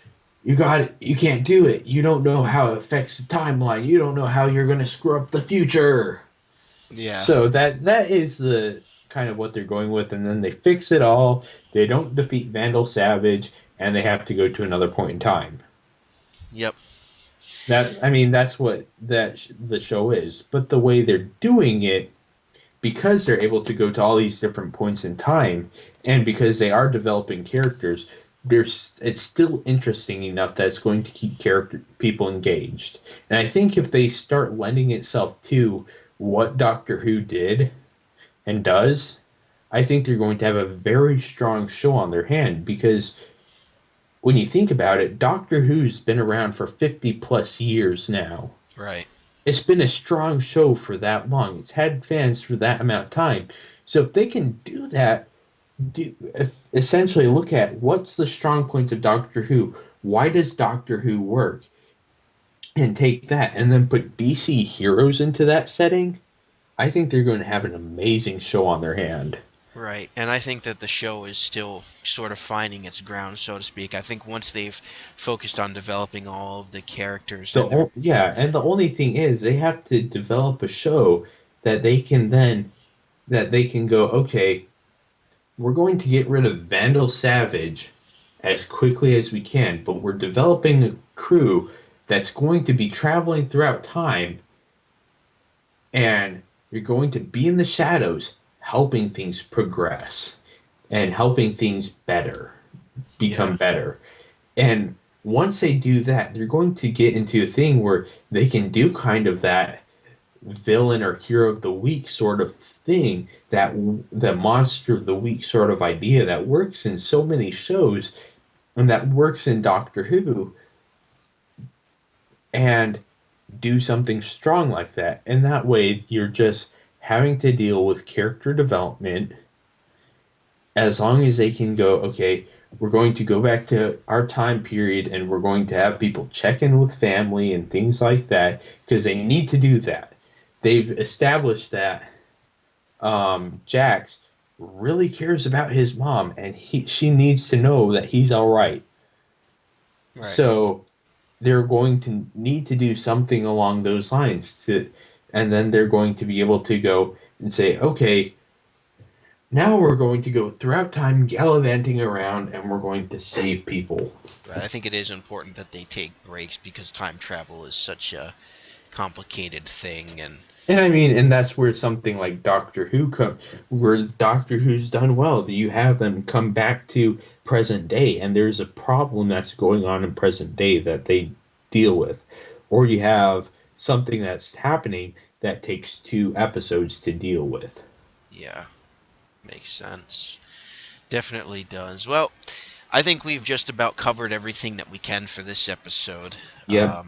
you can't do it. You don't know how it affects the timeline. You don't know how you're going to screw up the future. Yeah. So that is the kind of what they're going with, and then they fix it all. They don't defeat Vandal Savage, and they have to go to another point in time. Yep. That's what the show is. But the way they're doing it, because they're able to go to all these different points in time, and because they are developing characters, it's still interesting enough that it's going to keep people engaged. And I think if they start lending itself to what Doctor Who did and does, I think they're going to have a very strong show on their hand, because when you think about it, Doctor Who's been around for 50 plus years now. Right. It's been a strong show for that long. It's had fans for that amount of time. So if they can do that, essentially look at what's the strong points of Doctor Who, why does Doctor Who work, and take that and then put DC heroes into that setting, I think they're going to have an amazing show on their hand. Right, and I think that the show is still sort of finding its ground, so to speak. I think once they've focused on developing all of the characters... And the only thing is, they have to develop a show that they can go, okay, we're going to get rid of Vandal Savage as quickly as we can, but we're developing a crew that's going to be traveling throughout time, and you're going to be in the shadows, helping things progress and helping things become better. And once they do that, they're going to get into a thing where they can do kind of that villain or hero of the week sort of thing, that the monster of the week sort of idea that works in so many shows and that works in Doctor Who, and do something strong like that. And that way you're just having to deal with character development, as long as they can go, okay, we're going to go back to our time period and we're going to have people check in with family and things like that, because they need to do that. They've established that Jax really cares about his mom, and she needs to know that he's all right. So they're going to need to do something along those lines, and then they're going to be able to go and say, okay, now we're going to go throughout time gallivanting around and we're going to save people. Right. I think it is important that they take breaks, because time travel is such a complicated thing. And that's where something like Doctor Who where Doctor Who's done well. You have them come back to present day, and there's a problem that's going on in present day that they deal with. Or you have something that's happening that takes 2 episodes to deal with. Yeah, makes sense. Definitely does. Well, I think we've just about covered everything that we can for this episode. Yeah.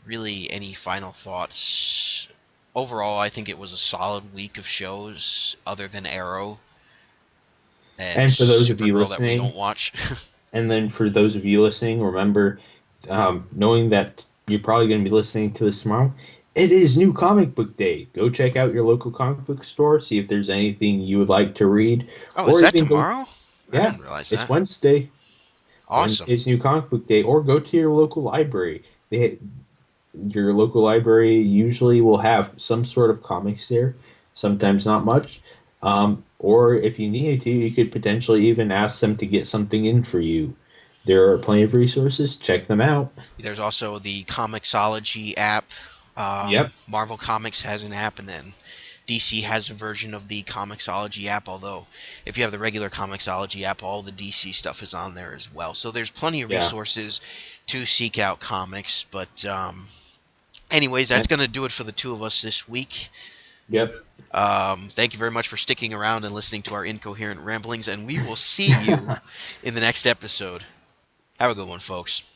Really, any final thoughts? Overall, I think it was a solid week of shows, other than Arrow. And for those of you listening, that we don't watch. And then for those of you listening, remember, knowing that you're probably going to be listening to this tomorrow, it is New Comic Book Day. Go check out your local comic book store, see if there's anything you would like to read. Oh, is that tomorrow? I didn't realize that. It's Wednesday. Awesome. It's New Comic Book Day. Or go to your local library. Your local library usually will have some sort of comics there, sometimes not much. Or if you needed to, you could potentially even ask them to get something in for you. There are plenty of resources. Check them out. There's also the Comixology app. Yep. Marvel Comics has an app, and then DC has a version of the Comixology app, although if you have the regular Comixology app, all the DC stuff is on there as well. So there's plenty of resources to seek out comics. But anyways, that's going to do it for the two of us this week. Yep. Thank you very much for sticking around and listening to our incoherent ramblings, and we will see you in the next episode. Have a good one, folks.